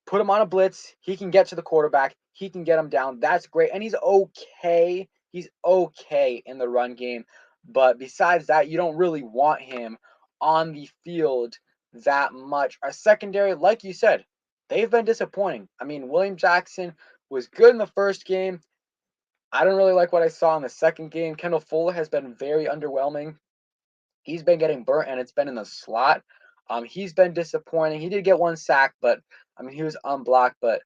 put him on a blitz. He can get to the quarterback. He can get him down. That's great. And he's okay. He's okay in the run game. But besides that, you don't really want him on the field that much. Our secondary, like you said, they've been disappointing. I mean, William Jackson was good in the first game. I don't really like what I saw in the second game. Kendall Fuller has been very underwhelming. He's been getting burnt, and it's been in the slot. He's been disappointing. He did get one sack, but I mean, he was unblocked. But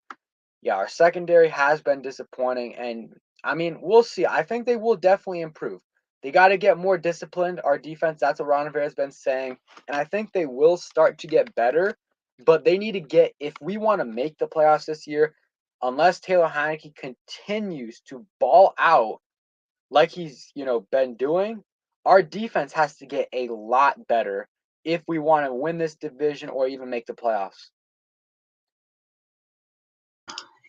yeah, our secondary has been disappointing, and I mean, we'll see. I think they will definitely improve. They got to get more disciplined. Our defense, that's what Ron Rivera has been saying, and I think they will start to get better. But they need to get, if we want to make the playoffs this year, unless Taylor Heinicke continues to ball out like he's, been doing, our defense has to get a lot better if we want to win this division or even make the playoffs.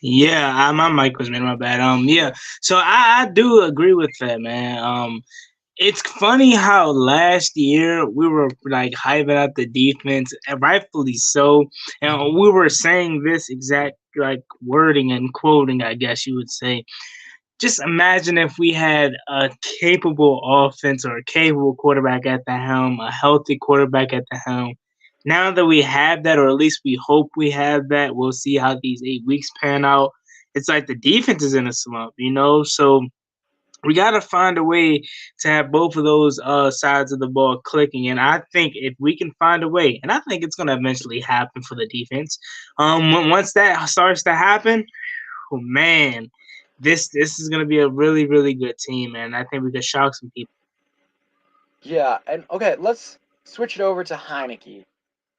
Yeah, my mic was made my bad. Yeah. So I do agree with that, man. It's funny how last year we were like hyping up the defense, and rightfully so. And we were saying this exact like wording and quoting, I guess you would say. Just imagine if we had a capable offense or a capable quarterback at the helm, a healthy quarterback at the helm. Now that we have that, or at least we hope we have that, we'll see how these 8 weeks pan out. It's like the defense is in a slump, So we got to find a way to have both of those sides of the ball clicking. And I think if we can find a way, and I think it's going to eventually happen for the defense, once that starts to happen, oh man, this is gonna be a really really good team, man. I think we could shock some people. Yeah, and okay, let's switch it over to Heineke.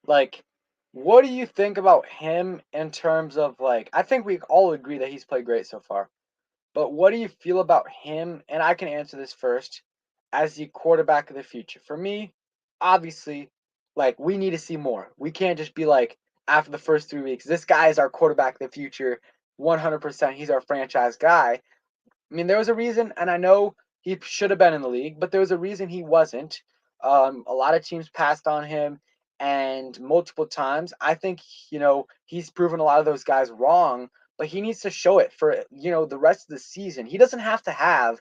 Like, what do you think about him in terms of like? I think we all agree that he's played great so far. But what do you feel about him? And I can answer this first as the quarterback of the future. For me, obviously, like we need to see more. We can't just be like after the first 3 weeks, this guy is our quarterback of the future, 100%. He's our franchise guy. I mean, there was a reason, and I know he should have been in the league, but there was a reason he wasn't. A lot of teams passed on him, and multiple times. I think he's proven a lot of those guys wrong, but he needs to show it for the rest of the season. He doesn't have to have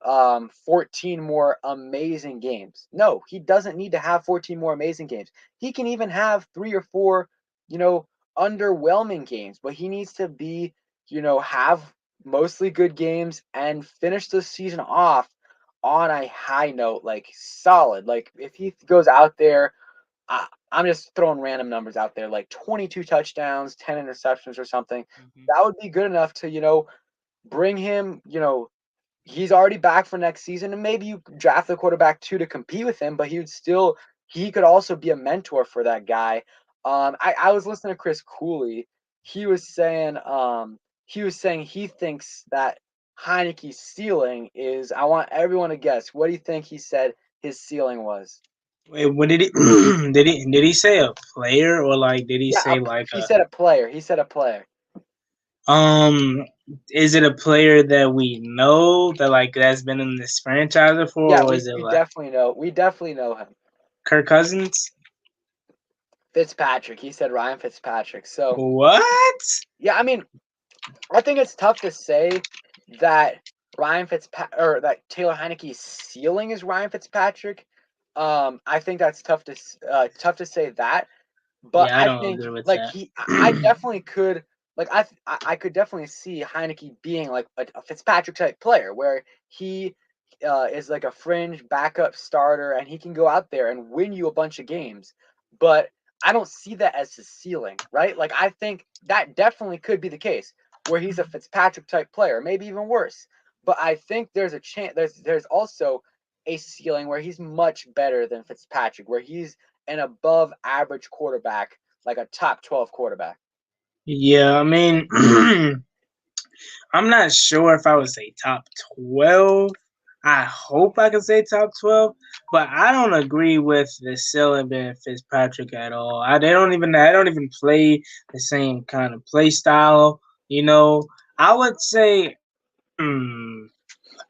14 more amazing games. No, he doesn't need to have 14 more amazing games. He can even have 3 or 4, you know, underwhelming games, but he needs to be, have mostly good games and finish the season off on a high note, like solid. Like if he goes out there, I'm just throwing random numbers out there, like 22 touchdowns, 10 interceptions or something. Mhm. That would be good enough to, bring him, he's already back for next season, and maybe you draft the quarterback too to compete with him, but he could also be a mentor for that guy. I was listening to Chris Cooley. He was saying he thinks that Heinicke's ceiling is. I want everyone to guess. What do you think he said his ceiling was? Wait, what did he did he say a player or like did he Yeah, say like he said a player. He said a player. um is it a player that we know that like that's been in this franchise before Yeah, or we is it we like definitely know. We definitely know him. Kirk Cousins? Fitzpatrick. He said Ryan Fitzpatrick. So What? yeah, I mean, I think it's tough to say that that Taylor Heinicke's ceiling is Ryan Fitzpatrick. I think that's tough to say that, but Yeah, I I don't think agree with like that. I definitely could I could definitely see Heineke being like a Fitzpatrick type player where he is like a fringe backup starter and he can go out there and win you a bunch of games. But I don't see that as his ceiling, right? Like I think that definitely could be the case where he's a Fitzpatrick type player, maybe even worse. But I think there's a chance there's also a ceiling where he's much better than Fitzpatrick, where he's an above average quarterback, like a top 12 quarterback. Yeah, I mean I'm not sure if I would say top 12. I hope I can say top 12, but I don't agree with the ceiling being Fitzpatrick at all. I don't even play the same kind of play style, you know. I would say hmm,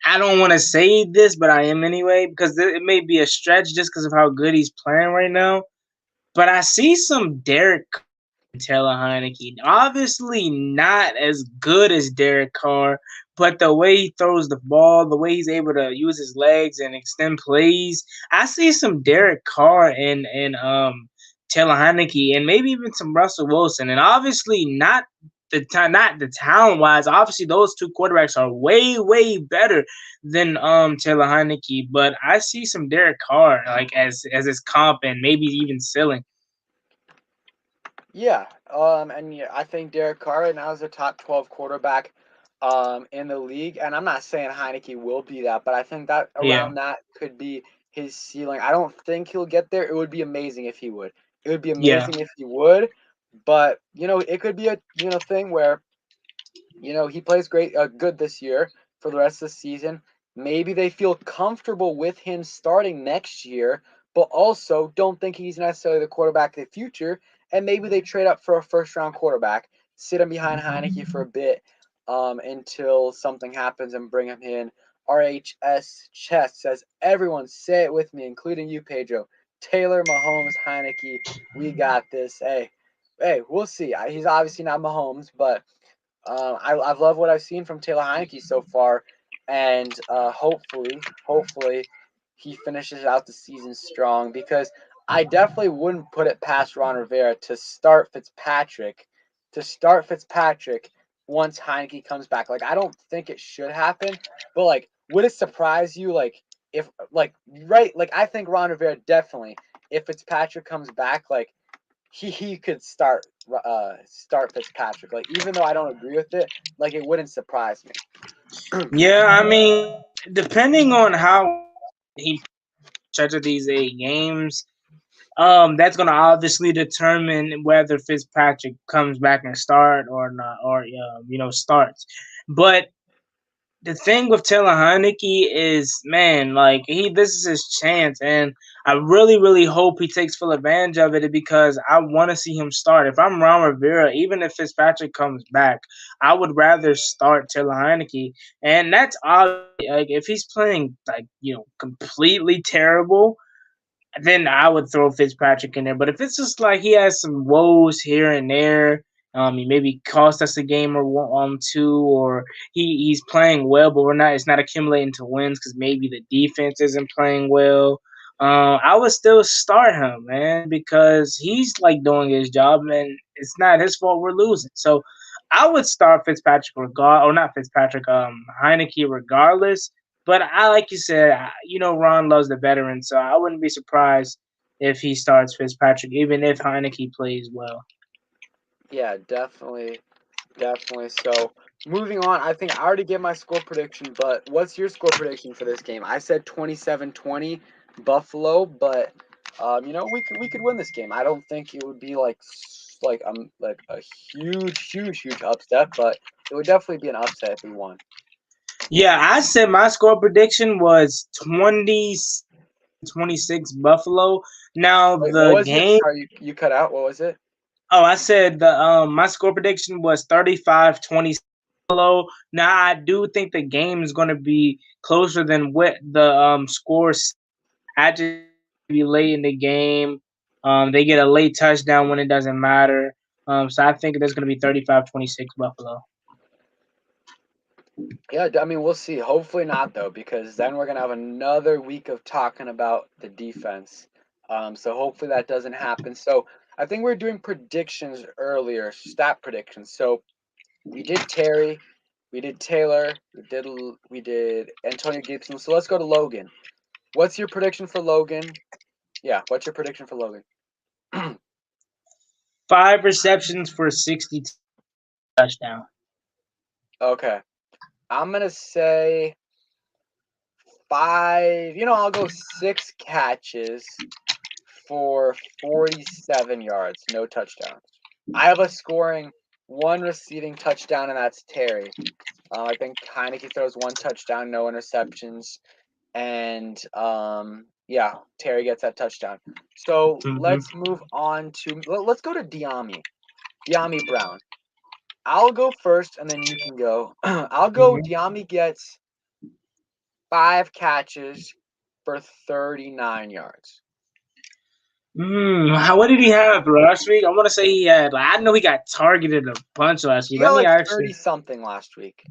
I don't want to say this, but I am anyway because it may be a stretch just because of how good he's playing right now. But I see some Derek Taylor Heinicke. Obviously not as good as Derek Carr, but the way he throws the ball, the way he's able to use his legs and extend plays, I see some Derek Carr and Taylor Heinicke and maybe even some Russell Wilson. And obviously not the talent wise. Obviously those two quarterbacks are way better than Taylor Heinicke, but I see some Derek Carr like as his comp and maybe even ceiling. Yeah, and yeah, I think Derek Carr right now is a top 12 quarterback, in the league. And I'm not saying Heineke will be that, but I think that Yeah. around that could be his ceiling. I don't think he'll get there. It would be amazing if he would. It would be Yeah. amazing if he would, but it could be a thing where he plays good this year for the rest of the season. Maybe they feel comfortable with him starting next year, but also don't think he's necessarily the quarterback of the future. And maybe they trade up for a first round quarterback, sit him behind Heineke for a bit, until something happens and bring him in. RHS Chess says, everyone say it with me, including you, Pedro. Taylor, Mahomes, Heineke, we got this. Hey, we'll see. He's obviously not Mahomes, but I've loved what I've seen from Taylor Heinicke so far, and hopefully, he finishes out the season strong because I definitely wouldn't put it past Ron Rivera to start Fitzpatrick once Heineke comes back. Like I don't think it should happen, but like, would it surprise you? Like if like right, like I think Ron Rivera definitely if Fitzpatrick comes back, like he could start Fitzpatrick. Like even though I don't agree with it, like it wouldn't surprise me. Yeah, I mean, depending on how he stretches these 8 games, that's gonna obviously determine whether Fitzpatrick comes back and start or not, or starts. But the thing with Taylor Heinicke is, man, like this is his chance, and I really hope he takes full advantage of it because I want to see him start. If I'm Ron Rivera, even if Fitzpatrick comes back, I would rather start Taylor Heinicke, and that's obviously like if he's playing like completely terrible, then I would throw Fitzpatrick in there. But if it's just like he has some woes here and there, He maybe cost us a game or two, or he's playing well, but it's not accumulating to wins because maybe the defense isn't playing well. I would still start him, man, because he's like doing his job, and it's not his fault we're losing. So I would start Fitzpatrick Heinicke regardless. But I, like you said, Ron loves the veteran, so I wouldn't be surprised if he starts Fitzpatrick, even if Heinicke plays well. Yeah, definitely. Definitely. So moving on, I think I already gave my score prediction, but what's your score prediction for this game? I said 27-20 Buffalo, but we could win this game. I don't think it would be like a huge upset, but it would definitely be an upset if we won. Yeah, I said my score prediction was 20-26 Buffalo. Now Wait, what the was it? game. Sorry, you cut out. What was it? Oh, I said my score prediction was 35-20 Buffalo. Now I do think the game is going to be closer than what the scores. I just be late in the game. They get a late touchdown when it doesn't matter. So I think there's going to be 35-26 Buffalo. Yeah, I mean, we'll see. Hopefully not, though, because then we're going to have another week of talking about the defense. So hopefully that doesn't happen. So I think we are doing predictions earlier, stat predictions. So we did Terry, we did Taylor, we did Antonio Gibson. So let's go to Logan. What's your prediction for Logan? Yeah, what's your prediction for Logan? 5 receptions for 60 touchdown. Okay. I'm going to say 5. I'll go 6 catches for 47 yards, no touchdowns. I have us scoring 1 receiving touchdown, and that's Terry. I think Heinicke throws 1 touchdown, no interceptions, and yeah, Terry gets that touchdown. So let's move on to let's go to Dyami Brown. I'll go first, and then you can go. I'll go. Dyami gets 5 catches for 39 yards. What did he have last week? I want to say he had. I know he got targeted a bunch last He week. got like 30 something last week.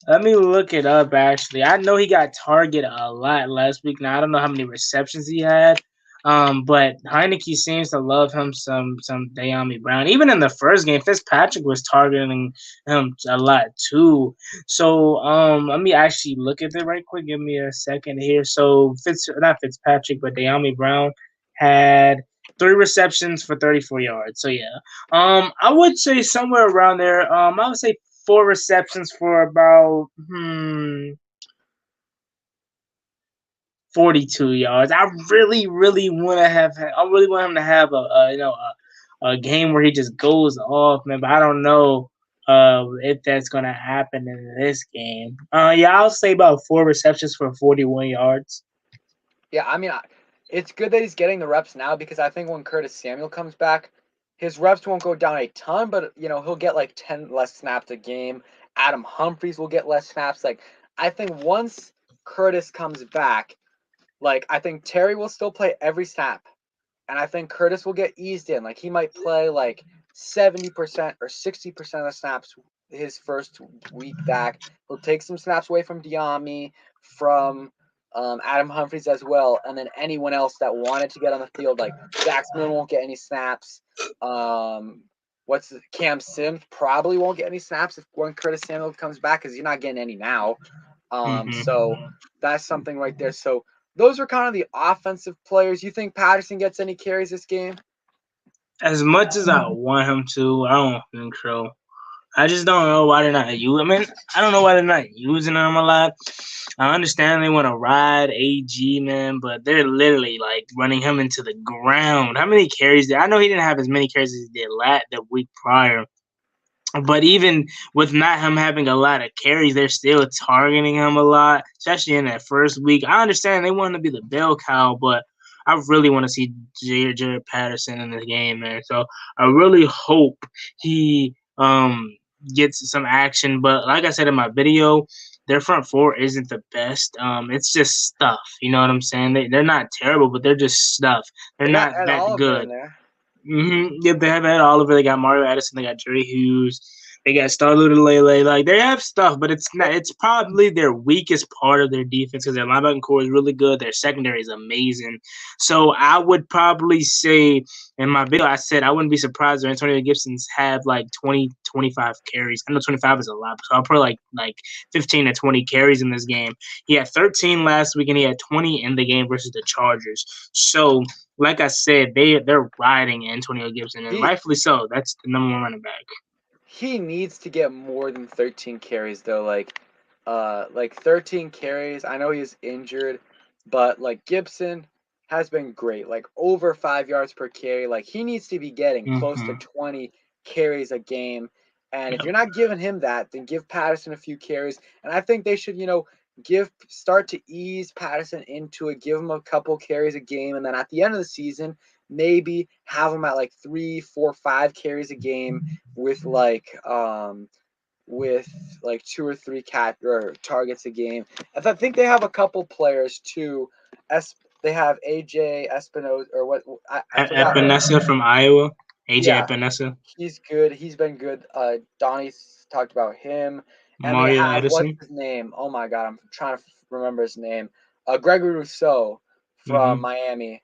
Let me look it up. Actually, I know he got targeted a lot last week. Now I don't know how many receptions he had. But Heinicke seems to love him some Dyami Brown. Even in the first game, Fitzpatrick was targeting him a lot too. So let me actually look at it right quick. Give me a second here. So not Fitzpatrick, but Dyami Brown had 3 receptions for 34 yards. So yeah. I would say somewhere around there. I would say 4 receptions for about 42 yards. I really want him to have a game where he just goes off, man. But I don't know if that's gonna happen in this game. Yeah, I'll say about 4 receptions for 41 yards. Yeah, I mean, it's good that he's getting the reps now because I think when Curtis Samuel comes back, his reps won't go down a ton, but he'll get like 10 less snaps a game. Adam Humphries will get less snaps. Like, I think once Curtis comes back, like, I think Terry will still play every snap, and I think Curtis will get eased in. Like, he might play like 70% or 60% of the snaps his first week back. He'll take some snaps away from Dyami, from Adam Humphries as well, and then anyone else that wanted to get on the field, like Jackson won't get any snaps. Cam Sims probably won't get any snaps when Curtis Samuel comes back because he's not getting any now. So that's something right there. So those are kind of the offensive players. You think Patterson gets any carries this game? As much as I want him to, I don't think so. I just don't know why they're not using. I mean, I don't know why they're not using him a lot. I understand they want to ride AG, man, but they're literally like running him into the ground. How many carries did I know he didn't have as many carries as he did the week prior? But even with not him having a lot of carries, they're still targeting him a lot, especially in that first week. I understand they want to be the bell cow, but I really want to see Jared Patterson in this game, man. So I really hope he gets some action. But like I said in my video, their front four isn't the best. It's just stuff. You know what I'm saying? They're not terrible, but they're just stuff. They're They got not Ed that Oliver good. in there. Yeah, they have had Oliver. They got Mario Addison. They got Jerry Hughes. They got Starlooter Lele. Like they have stuff, but it's not. It's probably their weakest part of their defense because their linebacking core is really good. Their secondary is amazing. So I would probably say in my video, I said I wouldn't be surprised if Antonio Gibson's have like 20, 25 carries. I know 25 is a lot, so I'll put like 15 to 20 carries in this game. He had 13 last week, and he had 20 in the game versus the Chargers. So like I said, they're riding Antonio Gibson, and He rightfully so. That's the number one running back. he needs to get more than 13 carries though. Like 13 carries. I know he's injured, but like Gibson has been great. Like over 5 yards per carry. Like he needs to be getting close to Mm-hmm. 20 carries a game. And if Yep. you're not giving him that, then give Patterson a few carries. And I think they should, start to ease Patterson into it, give him a couple carries a game, and then at the end of the season, maybe have him at like 3, 4, 5 carries a game with like 2 or 3 targets a game. And I think they have a couple players too. They have AJ Espinosa or what I forgot. Epinesa from Iowa. AJ Yeah, Epinesa. he's good. He's been good. Donnie's talked about him, and they Mario have what's Addison. his name? Oh my God, I'm trying to remember his name. Gregory Rousseau from Mm-hmm. Miami.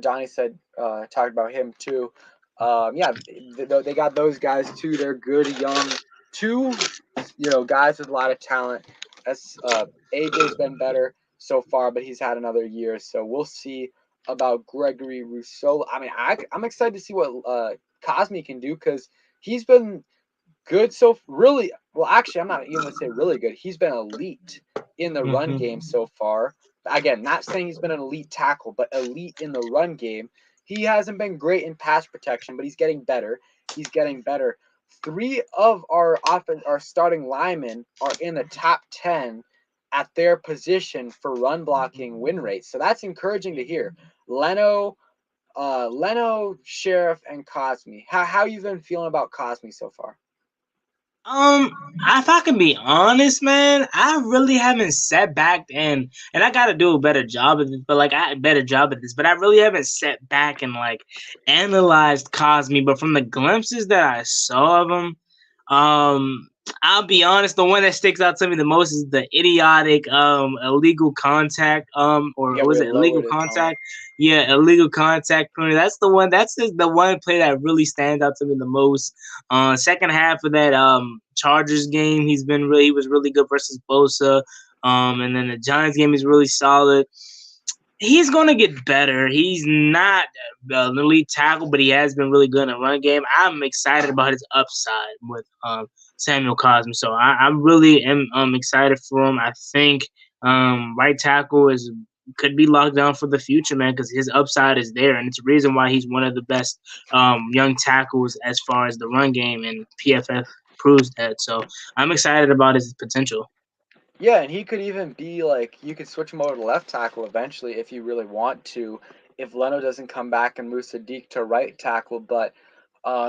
Donnie said talked about him too. Yeah, they got those guys too. They're good, young, two, guys with a lot of talent. As AJ's been better so far, but he's had another year, so we'll see about Gregory Rousseau. I mean, I'm excited to see what Cosme can do because he's been good so really well. Actually, I'm not even gonna say really good. He's been elite in the run game Mm-hmm. so far. Again, not saying he's been an elite tackle, but elite in the run game. He hasn't been great in pass protection, but he's getting better. He's getting better. Three of our starting linemen are in the top 10 at their position for run blocking win rates. So that's encouraging to hear. Leno, Sheriff, and Cosme. How you been feeling about Cosme so far? Um, if I can be honest, man, I really haven't sat back and I got to do a better job of this, but like I better job at this, but I really haven't sat back and like analyzed Cosme. But from the glimpses that I saw of him, um, I'll be honest, the one that sticks out to me the most is the idiotic illegal contact or Yeah, was we it illegal lowered his helmet. contact? Yeah, illegal contact penalty. That's the one. That's the one play that really stands out to me the most. Second half of that Chargers game, he was really good versus Bosa. And then the Giants game is really solid. He's gonna get better. He's not an elite tackle, but he has been really good in the run game. I'm excited about his upside with Samuel Cosme. So I really am excited for him. I think right tackle could be locked down for the future, man, because his upside is there, and it's a reason why he's one of the best young tackles as far as the run game, and PFF proves that. So I'm excited about his potential. Yeah, and he could even be like you could switch him over to left tackle eventually if you really want to, if Leno doesn't come back and move Sadiq to right tackle. But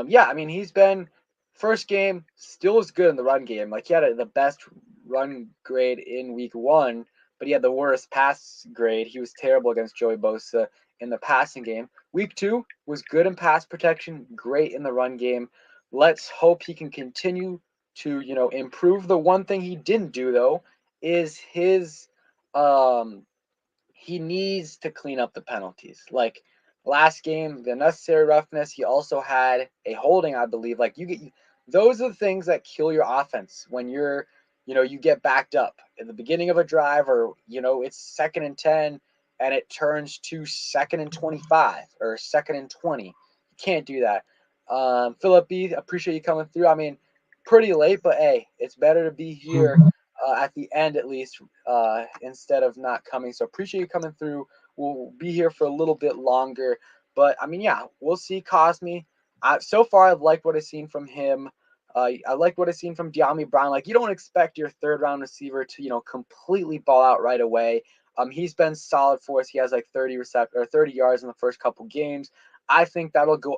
yeah, I mean he's been first game still was good in the run game. Like he had the best run grade in week 1, but he had the worst pass grade. He was terrible against Joey Bosa in the passing game. Week 2 was good in pass protection, great in the run game. Let's hope he can continue to improve. The one thing he didn't do though is his um he needs to clean up the penalties. Like last game, the necessary roughness, he also had a holding, I believe. Like those are the things that kill your offense when you get backed up at the beginning of a drive, or it's 2nd and 10 and it turns to 2nd and 25 or 2nd and 20. You can't do that. Philip B, appreciate you coming through. I mean, pretty late, but hey, it's better to be here at the end at least, instead of not coming. So appreciate you coming through. We'll be here for a little bit longer, but I mean, yeah, we'll see Cosme. So far, I've liked what I've seen from him. I like what I've seen from De'Ami Brown. Like you don't expect your 3rd-round receiver to completely ball out right away. He's been solid for us. He has like 30 yards in the first couple games. I think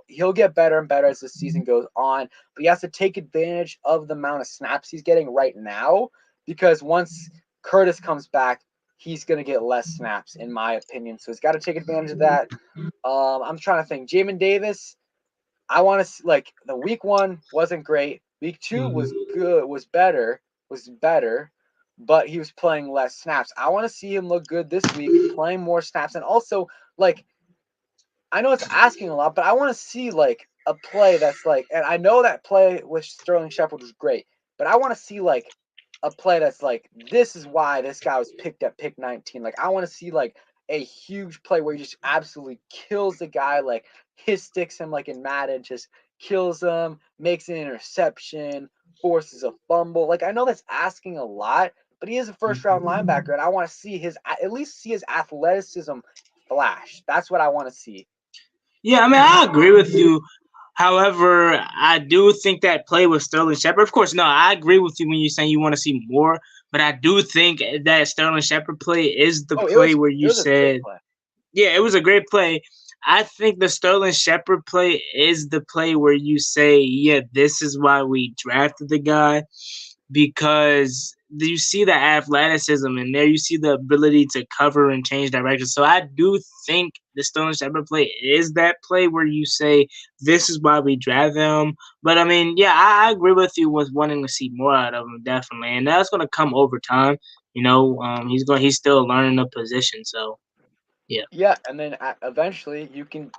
he'll get better and better as the season goes on, but he has to take advantage of the amount of snaps he's getting right now, because once Curtis comes back, he's going to get less snaps, in my opinion. So he's got to take advantage of that. I'm trying to think. Jamin Davis, I want to like the week 1 wasn't great. Week 2 was good, was better, but he was playing less snaps. I want to see him look good this week, playing more snaps, and also like I know it's asking a lot, but I want to see like a play that's like, and I know that play with Sterling Shepard was great, but I want to see like a play that's like, this is why this guy was picked at pick 19. Like, I want to see like a huge play where he just absolutely kills the guy, like his sticks him like in Madden, just kills him, makes an interception, forces a fumble. Like, I know that's asking a lot, but he is a first round linebacker, and I want to see his at least see his athleticism flash. That's what I want to see. Yeah, I mean, I agree with you. However, I do think that play with Sterling Shepard, of course, no, I agree with you when you're saying you want to see more, but I do think that Sterling Shepard play is the Oh, play where it you was a great said, play. yeah, it was a great play. I think the Sterling Shepard play is the play where you say, yeah, this is why we drafted the guy, because you see the athleticism in there, you see the ability to cover and change direction. So I do think the Sterling Shepard play is that play where you say this is why we draft him. But I mean, yeah, I agree with you with wanting to see more out of him, definitely, and that's going to come over time. He's still learning the position, so yeah. Yeah, and then eventually you can,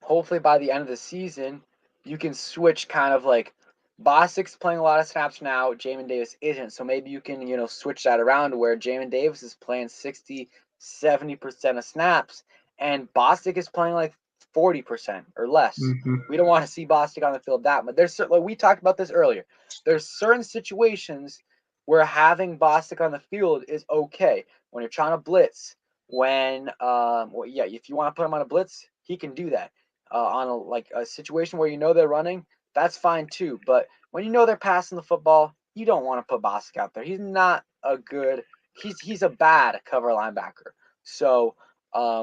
hopefully by the end of the season, you can switch kind of like Bostic's playing a lot of snaps now, Jamin Davis isn't. So maybe you can, switch that around where Jamin Davis is playing 60, 70% of snaps and Bostic is playing like 40% or less. Mm-hmm. We don't want to see Bostic on the field that much. There's like we talked about this earlier. There's certain situations where having Bostic on the field is okay. When you're trying to blitz, if you want to put him on a blitz, he can do that. On a situation where they're running, that's fine too. But when they're passing the football, you don't want to put Bostic out there. He's not a good. He's a bad cover linebacker. So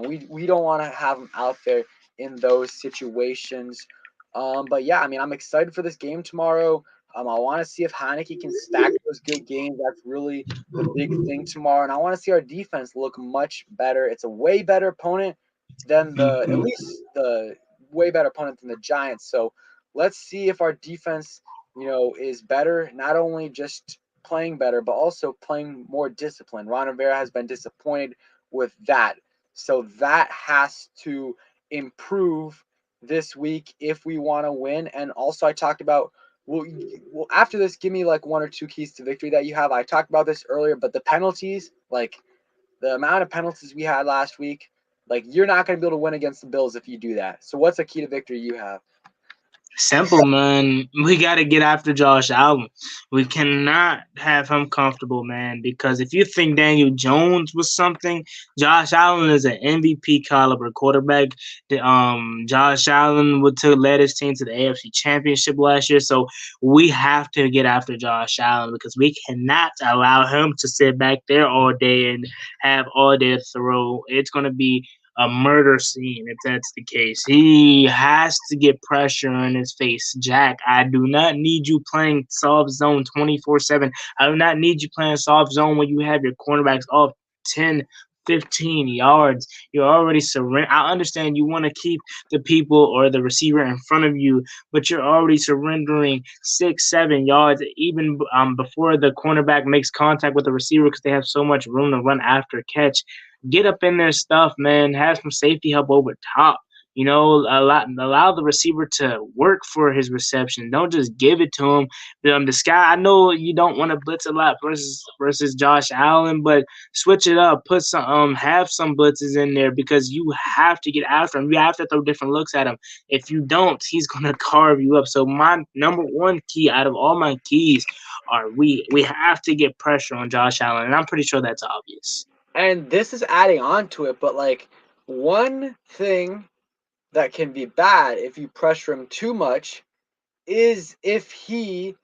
we don't want to have him out there in those situations. But yeah, I mean, I'm excited for this game tomorrow. I want to see if Heinicke can stack those good games. That's really the big thing tomorrow. And I want to see our defense look much better. It's a way better opponent than at least the way better opponent than the Giants. So let's see if our defense, is better, not only just playing better, but also playing more disciplined. Ron Rivera has been disappointed with that. So that has to improve this week if we want to win. And also I talked about after this, give me like 1 or 2 keys to victory that you have. I talked about this earlier, but the penalties, like the amount of penalties we had last week, like you're not going to be able to win against the Bills if you do that. So what's a key to victory you have? Simple, man. We got to get after Josh Allen. We cannot have him comfortable, man, because if you think Daniel Jones was something, Josh Allen is an MVP caliber quarterback. Josh Allen led his team to the AFC Championship last year, so we have to get after Josh Allen because we cannot allow him to sit back there all day and have all day to throw. It's going to be a murder scene if that's the case. He has to get pressure on his face. Jack, I do not need you playing soft zone 24/7. I do not need you playing soft zone when you have your cornerbacks off 10, 15 yards. You're already surrender. I understand you want to keep the people or the receiver in front of you, but you're already surrendering 6, 7 yards even before the cornerback makes contact with the receiver because they have so much room to run after catch. Get up in their stuff, man. Have some safety help over top. Allow the receiver to work for his reception. Don't just give it to him. The sky. I know you don't want to blitz a lot versus Josh Allen, but switch it up. Put some have some blitzes in there because you have to get after him. You have to throw different looks at him. If you don't, he's gonna carve you up. So my number one key out of all my keys are we have to get pressure on Josh Allen, and I'm pretty sure that's obvious. And this is adding on to it, but like one thing that can be bad if you pressure him too much is if he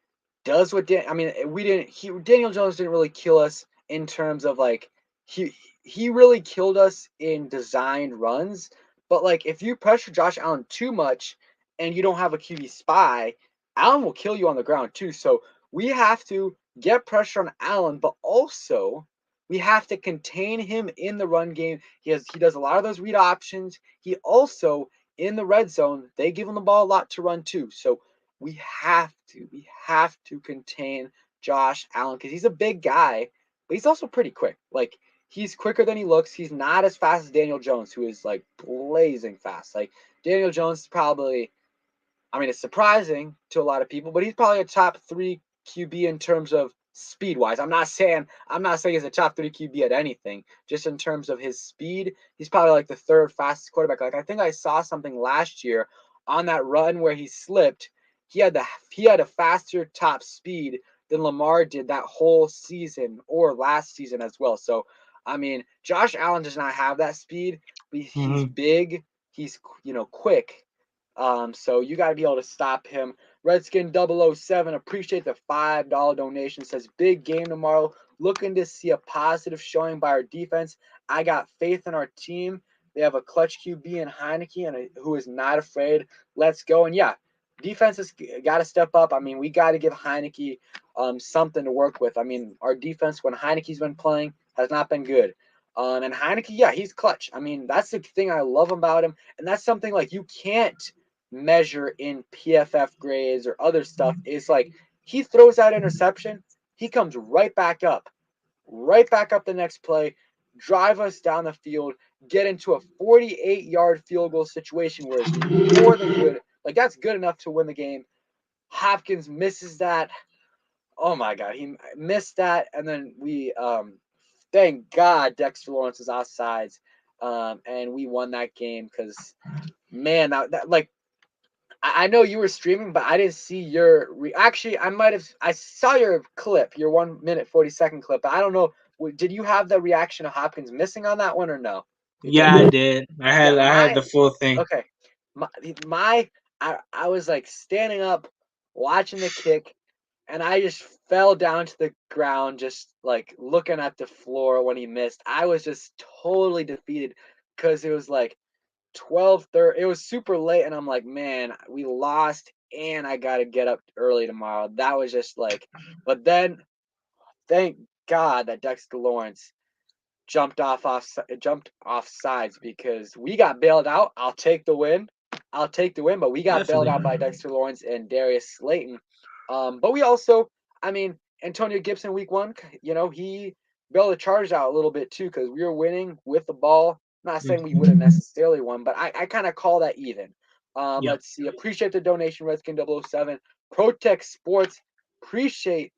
does what Daniel Jones didn't really kill us in terms of like he really killed us in designed runs, but like if you pressure Josh Allen too much and you don't have a QB spy, Allen will kill you on the ground too. So we have to get pressure on Allen, but also We have to contain him in the run game. He does a lot of those read options. He also in the red zone, they give him the ball a lot to run too. So we have to contain Josh Allen because he's a big guy, but he's also pretty quick. Like he's quicker than he looks. He's not as fast as Daniel Jones, who is like blazing fast. Like Daniel Jones is probably, I mean, it's surprising to a lot of people, but he's probably a top 3 QB in terms of speed wise. I'm not saying he's a top 3 QB at anything. Just in terms of his speed, he's probably like the 3rd fastest quarterback. Like I think I saw something last year on that run where he slipped. He had a faster top speed than Lamar did that whole season or last season as well. So I mean, Josh Allen does not have that speed, but he's big. He's quick. So you got to be able to stop him. Redskin 007, appreciate the $5 donation. Says big game tomorrow. Looking to see a positive showing by our defense. I got faith in our team. They have a clutch QB in Heinicke and who is not afraid. Let's go. And yeah, defense has got to step up. I mean, we got to give Heinicke something to work with. I mean, our defense when Heinicke's been playing has not been good. And Heinicke, yeah, he's clutch. I mean, that's the thing I love about him. And that's something like you can't measure in PFF grades or other stuff. Is like he throws that interception, he comes right back up the next play, drive us down the field, get into a 48-yard field goal situation where it's more than good. Like that's good enough to win the game. Hopkins misses that. Oh my God, he missed that, and then we thank God Dexter Lawrence was offsides, and we won that game because man, that like I know you were streaming, but I didn't see your actually I saw your clip, your 1 minute 40-second clip, but I don't know. Did you have the reaction of Hopkins missing on that one or no? Yeah, I did. I had the full thing. Okay. I was like standing up watching the kick and I just fell down to the ground just like looking at the floor when he missed. I was just totally defeated because it was like 12:30. It was super late, and I'm like, man, we lost, and I gotta get up early tomorrow. That was just like, but then, thank God that Dexter Lawrence jumped off sides because we got bailed out. I'll take the win, but we got bailed out by Dexter Lawrence and Darius Slayton. But we also, I mean, Antonio Gibson week 1, he bailed the Chargers out a little bit too because we were winning with the ball. I'm not saying we would have necessarily won, but I kind of call that even. Let's see. Appreciate the donation, Redskin 007. Protect Sports. Appreciate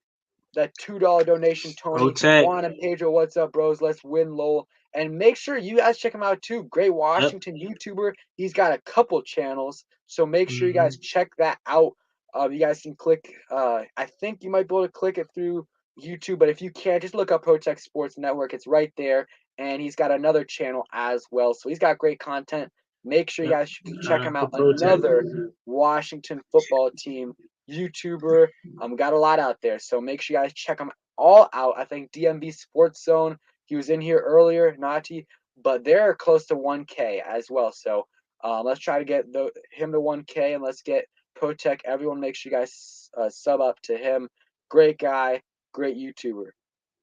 that $2 donation, Tony. Juan and Pedro, what's up, bros? Let's win, Lowell. And make sure you guys check him out too. Great Washington YouTuber. He's got a couple channels, so make sure you guys check that out. You guys can click. I think you might be able to click it through YouTube, but if you can't, just look up Protect Sports Network. It's right there. And he's got another channel as well. So he's got great content. Make sure you guys check him out. Another Washington football team YouTuber. Got a lot out there. So make sure you guys check them all out. I think DMV Sports Zone, he was in here earlier, Nati, but they're close to 1K as well. So let's try to get him to 1K and let's get Protect. Everyone make sure you guys sub up to him. Great guy, great YouTuber.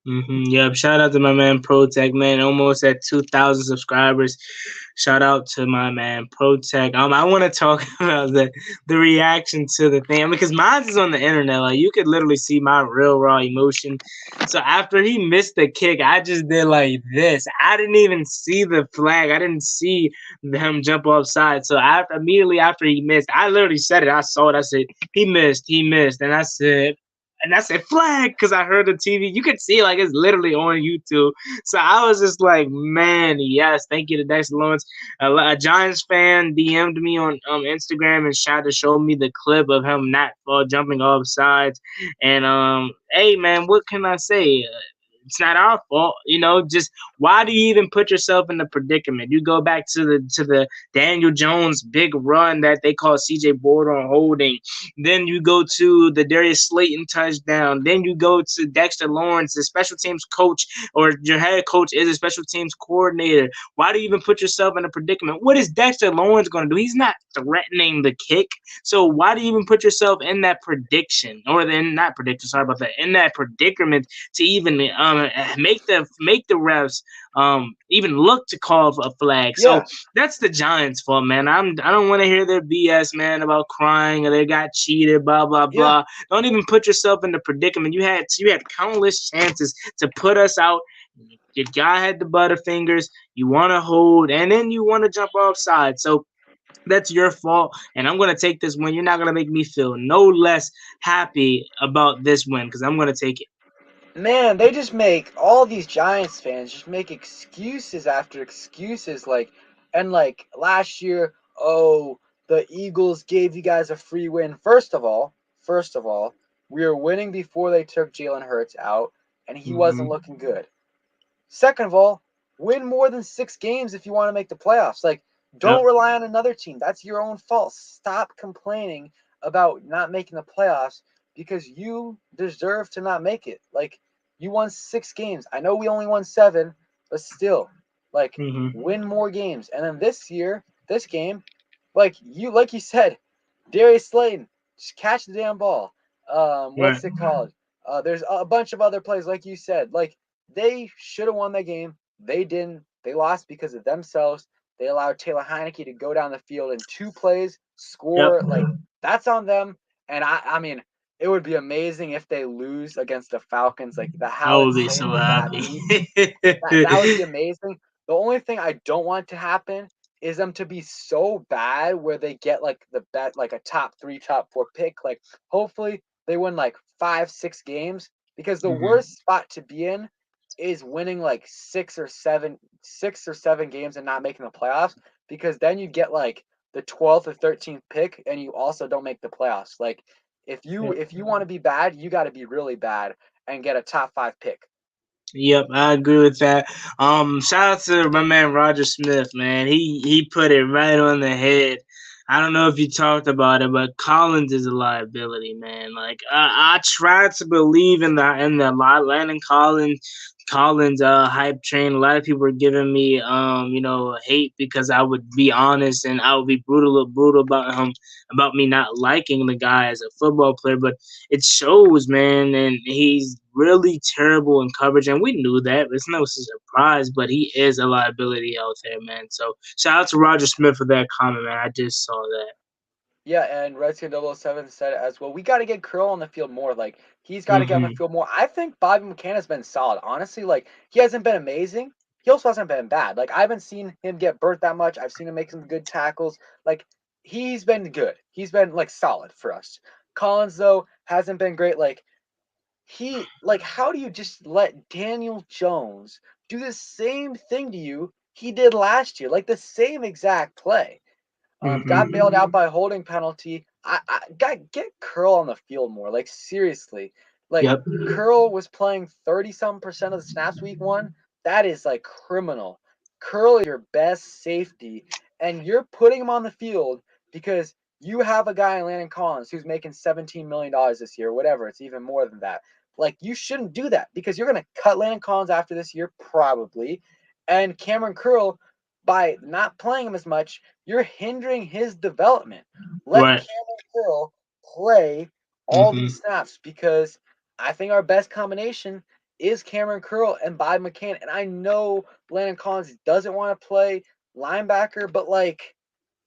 Yep. Shout out to my man Protect, man. Almost at 2,000 subscribers. Shout out to my man Protect. I want to talk about the reaction to the thing because mine is on the internet. Like you could literally see my real raw emotion. So after he missed the kick, I just did like this. I didn't even see the flag. I didn't see him jump offside. So immediately after he missed, I literally said it. I saw it. I said he missed, and I said. And I said flag because I heard the TV. You could see like it's literally on YouTube. So I was just like, man, yes, thank you to Dexter Lawrence. A Giants fan DM'd me on Instagram and tried to show me the clip of him not jumping off sides. And hey, man, what can I say? It's not our fault, just why do you even put yourself in the predicament? You go back to the Daniel Jones big run that they call CJ Border holding. Then you go to the Darius Slayton touchdown. Then you go to Dexter Lawrence, the special teams coach, or your head coach is a special teams coordinator. Why do you even put yourself in a predicament? What is Dexter Lawrence going to do? He's not threatening the kick. So why do you even put yourself in that prediction in that predicament to even make the refs even look to call a flag. So Yeah, that's the Giants' fault, man. I don't want to hear their BS, man, about crying or they got cheated, blah blah yeah. blah. Don't even put yourself in the predicament. You had countless chances to put us out. Your guy had the butterfingers. You want to hold, and then you want to jump offside. So that's your fault, and I'm gonna take this win. You're not gonna make me feel no less happy about this win because I'm gonna take it. Man, they just make all these Giants fans just make excuses after excuses, and last year, oh, the Eagles gave you guys a free win. First of all, we were winning before they took Jalen Hurts out, and he wasn't Mm-hmm. looking good. Second of all, win more than 6 games if you want to make the playoffs. Like, Yep. don't rely on another team. That's your own fault. Stop complaining about not making the playoffs because you deserve to not make it. Like, you won 6 games. I know we only won seven, but still, like, Mm-hmm. win more games. And then this game, like you said, Darius Slayton, just catch the damn ball. Right. What's it called? There's a bunch of other plays, like you said. Like, they should have won that game. They didn't. They lost because of themselves. They allowed Taylor Heinicke to go down the field in 2 plays, Yep. score. Like, that's on them. And I mean, it would be amazing if they lose against the Falcons. Like, I how would be so insane would that happy. be? That would be amazing. The only thing I don't want to happen is them to be so bad where they get like the bet like a top three, top four pick. Like, hopefully they win like 5, 6 games because the Hmm. worst spot to be in is winning like 6 or 7 games and not making the playoffs because then you get like the 12th or 13th pick and you also don't make the playoffs. Like, if you want to be bad, you got to be really bad and get a top 5 pick. Yep, I agree with that. Shout out to my man Roger Smith, man. He put it right on the head. I don't know if you talked about it, but Collins is a liability, man. Like I tried to believe in the Landon Collins hype train. A lot of people were giving me hate because I would be honest and I would be brutal about him, about me not liking the guy as a football player, but it shows, man, and he's really terrible in coverage, and we knew that. It's no surprise, but he is a liability out there, man. So shout out to Roger Smith for that comment, man. I just saw that. Yeah, and Redskin 007 said it as well. We got to get Curl on the field more. Like, he's got to get on the Hmm. field more. I think Bobby McCann has been solid. Honestly, like, he hasn't been amazing. He also hasn't been bad. Like, I haven't seen him get burnt that much. I've seen him make some good tackles. Like, he's been good. He's been, like, solid for us. Collins, though, hasn't been great. How do you just let Daniel Jones do the same thing to you he did last year? Like, the same exact play. Got bailed out Hmm. by a holding penalty. I got get Curl on the field more. Like, seriously, like, Yep. Curl was playing 30-some% of the snaps week one. That is like criminal. Curl is your best safety, and you're putting him on the field because you have a guy in Landon Collins who's making $17 million this year, whatever. It's even more than that. Like, you shouldn't do that because you're gonna cut Landon Collins after this year probably, and Cameron Curl by not playing him as much you're hindering his development. Let Right. Cameron Curl play all Hmm. these snaps because I think our best combination is Cameron Curl and Bob McCann. And I know Landon Collins doesn't want to play linebacker, but like,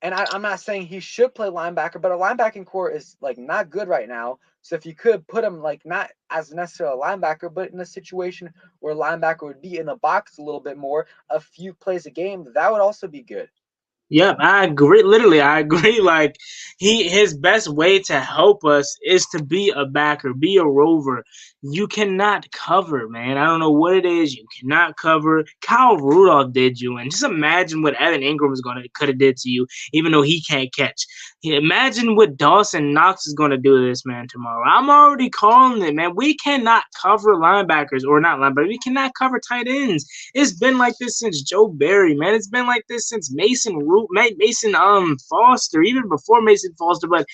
and I'm not saying he should play linebacker, but our linebacking core is like not good right now. So if you could put him like not as necessarily a linebacker, but in a situation where linebacker would be in the box a little bit more, a few plays a game, that would also be good. Yep, I agree. Literally, I agree. Like his best way to help us is to be a backer, be a rover. You cannot cover, man. I don't know what it is. You cannot cover. Kyle Rudolph did you, and just imagine what Evan Ingram is gonna could have did to you, even though he can't catch. Imagine what Dawson Knox is gonna do to this man tomorrow. I'm already calling it, man. We cannot cover linebackers or not linebackers. We cannot cover tight ends. It's been like this since Joe Barry, man. It's been like this since Mason Foster, even before Mason Foster. But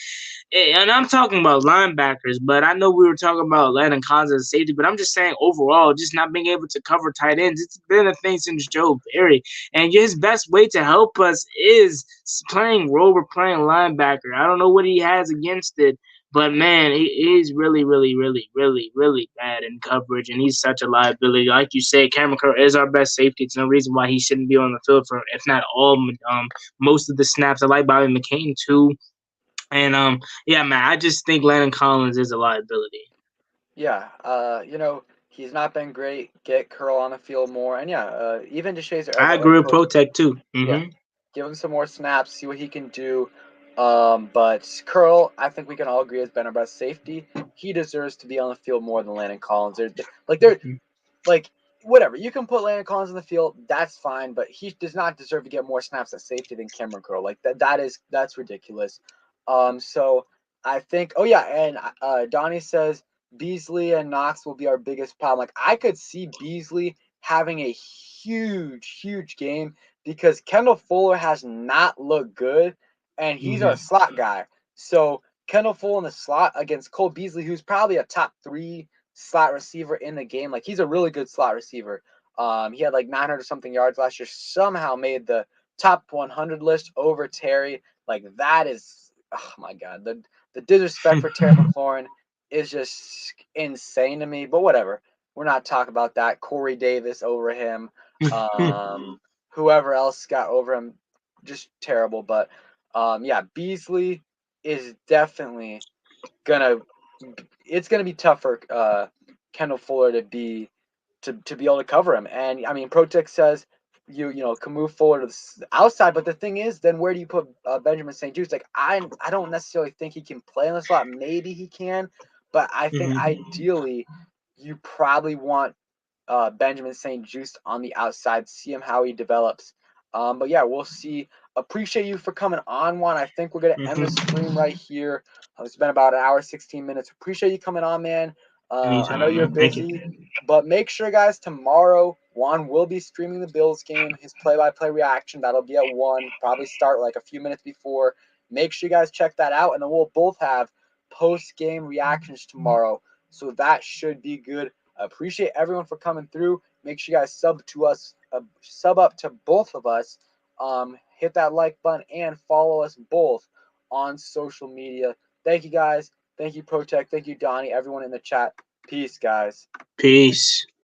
and I'm talking about linebackers, but I know we were talking about Landon Collins as a safety, but I'm just saying overall, just not being able to cover tight ends. It's been a thing since Joe Barry, and his best way to help us is playing rover, playing linebacker. I don't know what he has against it. But man, he is really, really, really, really, really bad in coverage, and he's such a liability. Like you said, Cameron Curl is our best safety. It's no reason why he shouldn't be on the field for, if not all, most of the snaps. I like Bobby McCain too, and yeah, man, I just think Landon Collins is a liability. Yeah, he's not been great. Get Curl on the field more, and yeah, even DeShazer I Everett, agree like with Protect too. yeah, give him some more snaps, see what he can do. But Curl, I think we can all agree, has been our best safety. He deserves to be on the field more than Landon Collins. They're like whatever. You can put Landon Collins in the field, that's fine, but he does not deserve to get more snaps at safety than Cameron Curl. Like that's ridiculous. So I think oh yeah, and Donnie says Beasley and Knox will be our biggest problem. Like I could see Beasley having a huge game because Kendall Fuller has not looked good and he's our slot guy. So Kendall Fuller in the slot against Cole Beasley, who's probably a top 3 slot receiver in the game. Like he's a really good slot receiver. He had like 900 something yards last year. Somehow made the top 100 list over Terry. Like that is, oh my god, the disrespect for Terry McLaurin is just insane to me. But whatever, we're not talking about that. Corey Davis over him. Whoever else got over him, just terrible. But yeah, Beasley is definitely gonna it's going to be tough for Kendall Fuller to be able to cover him. And I mean, Protect says you can move forward to the outside, but the thing is, then where do you put Benjamin St. Juste? Like I don't necessarily think he can play in the slot. Maybe he can, but I think ideally you probably want Benjamin St. Juste on the outside. See him how he develops. But yeah, we'll see. Appreciate you for coming on, Juan. I think we're gonna end the stream right here. It's been about an hour, 16 minutes. Appreciate you coming on, man. I know Anytime, you're man. Thank you. busy, but make sure, guys, tomorrow Juan will be streaming the Bills game, his play-by-play reaction. That'll be at 1, probably start like a few minutes before. Make sure you guys check that out, and then we'll both have post-game reactions tomorrow. So that should be good. I appreciate everyone for coming through. Make sure you guys sub up to both of us. Hit that like button and follow us both on social media. Thank you guys. Thank you, Protect. Thank you, Donnie. Everyone in the chat. Peace, guys. Peace.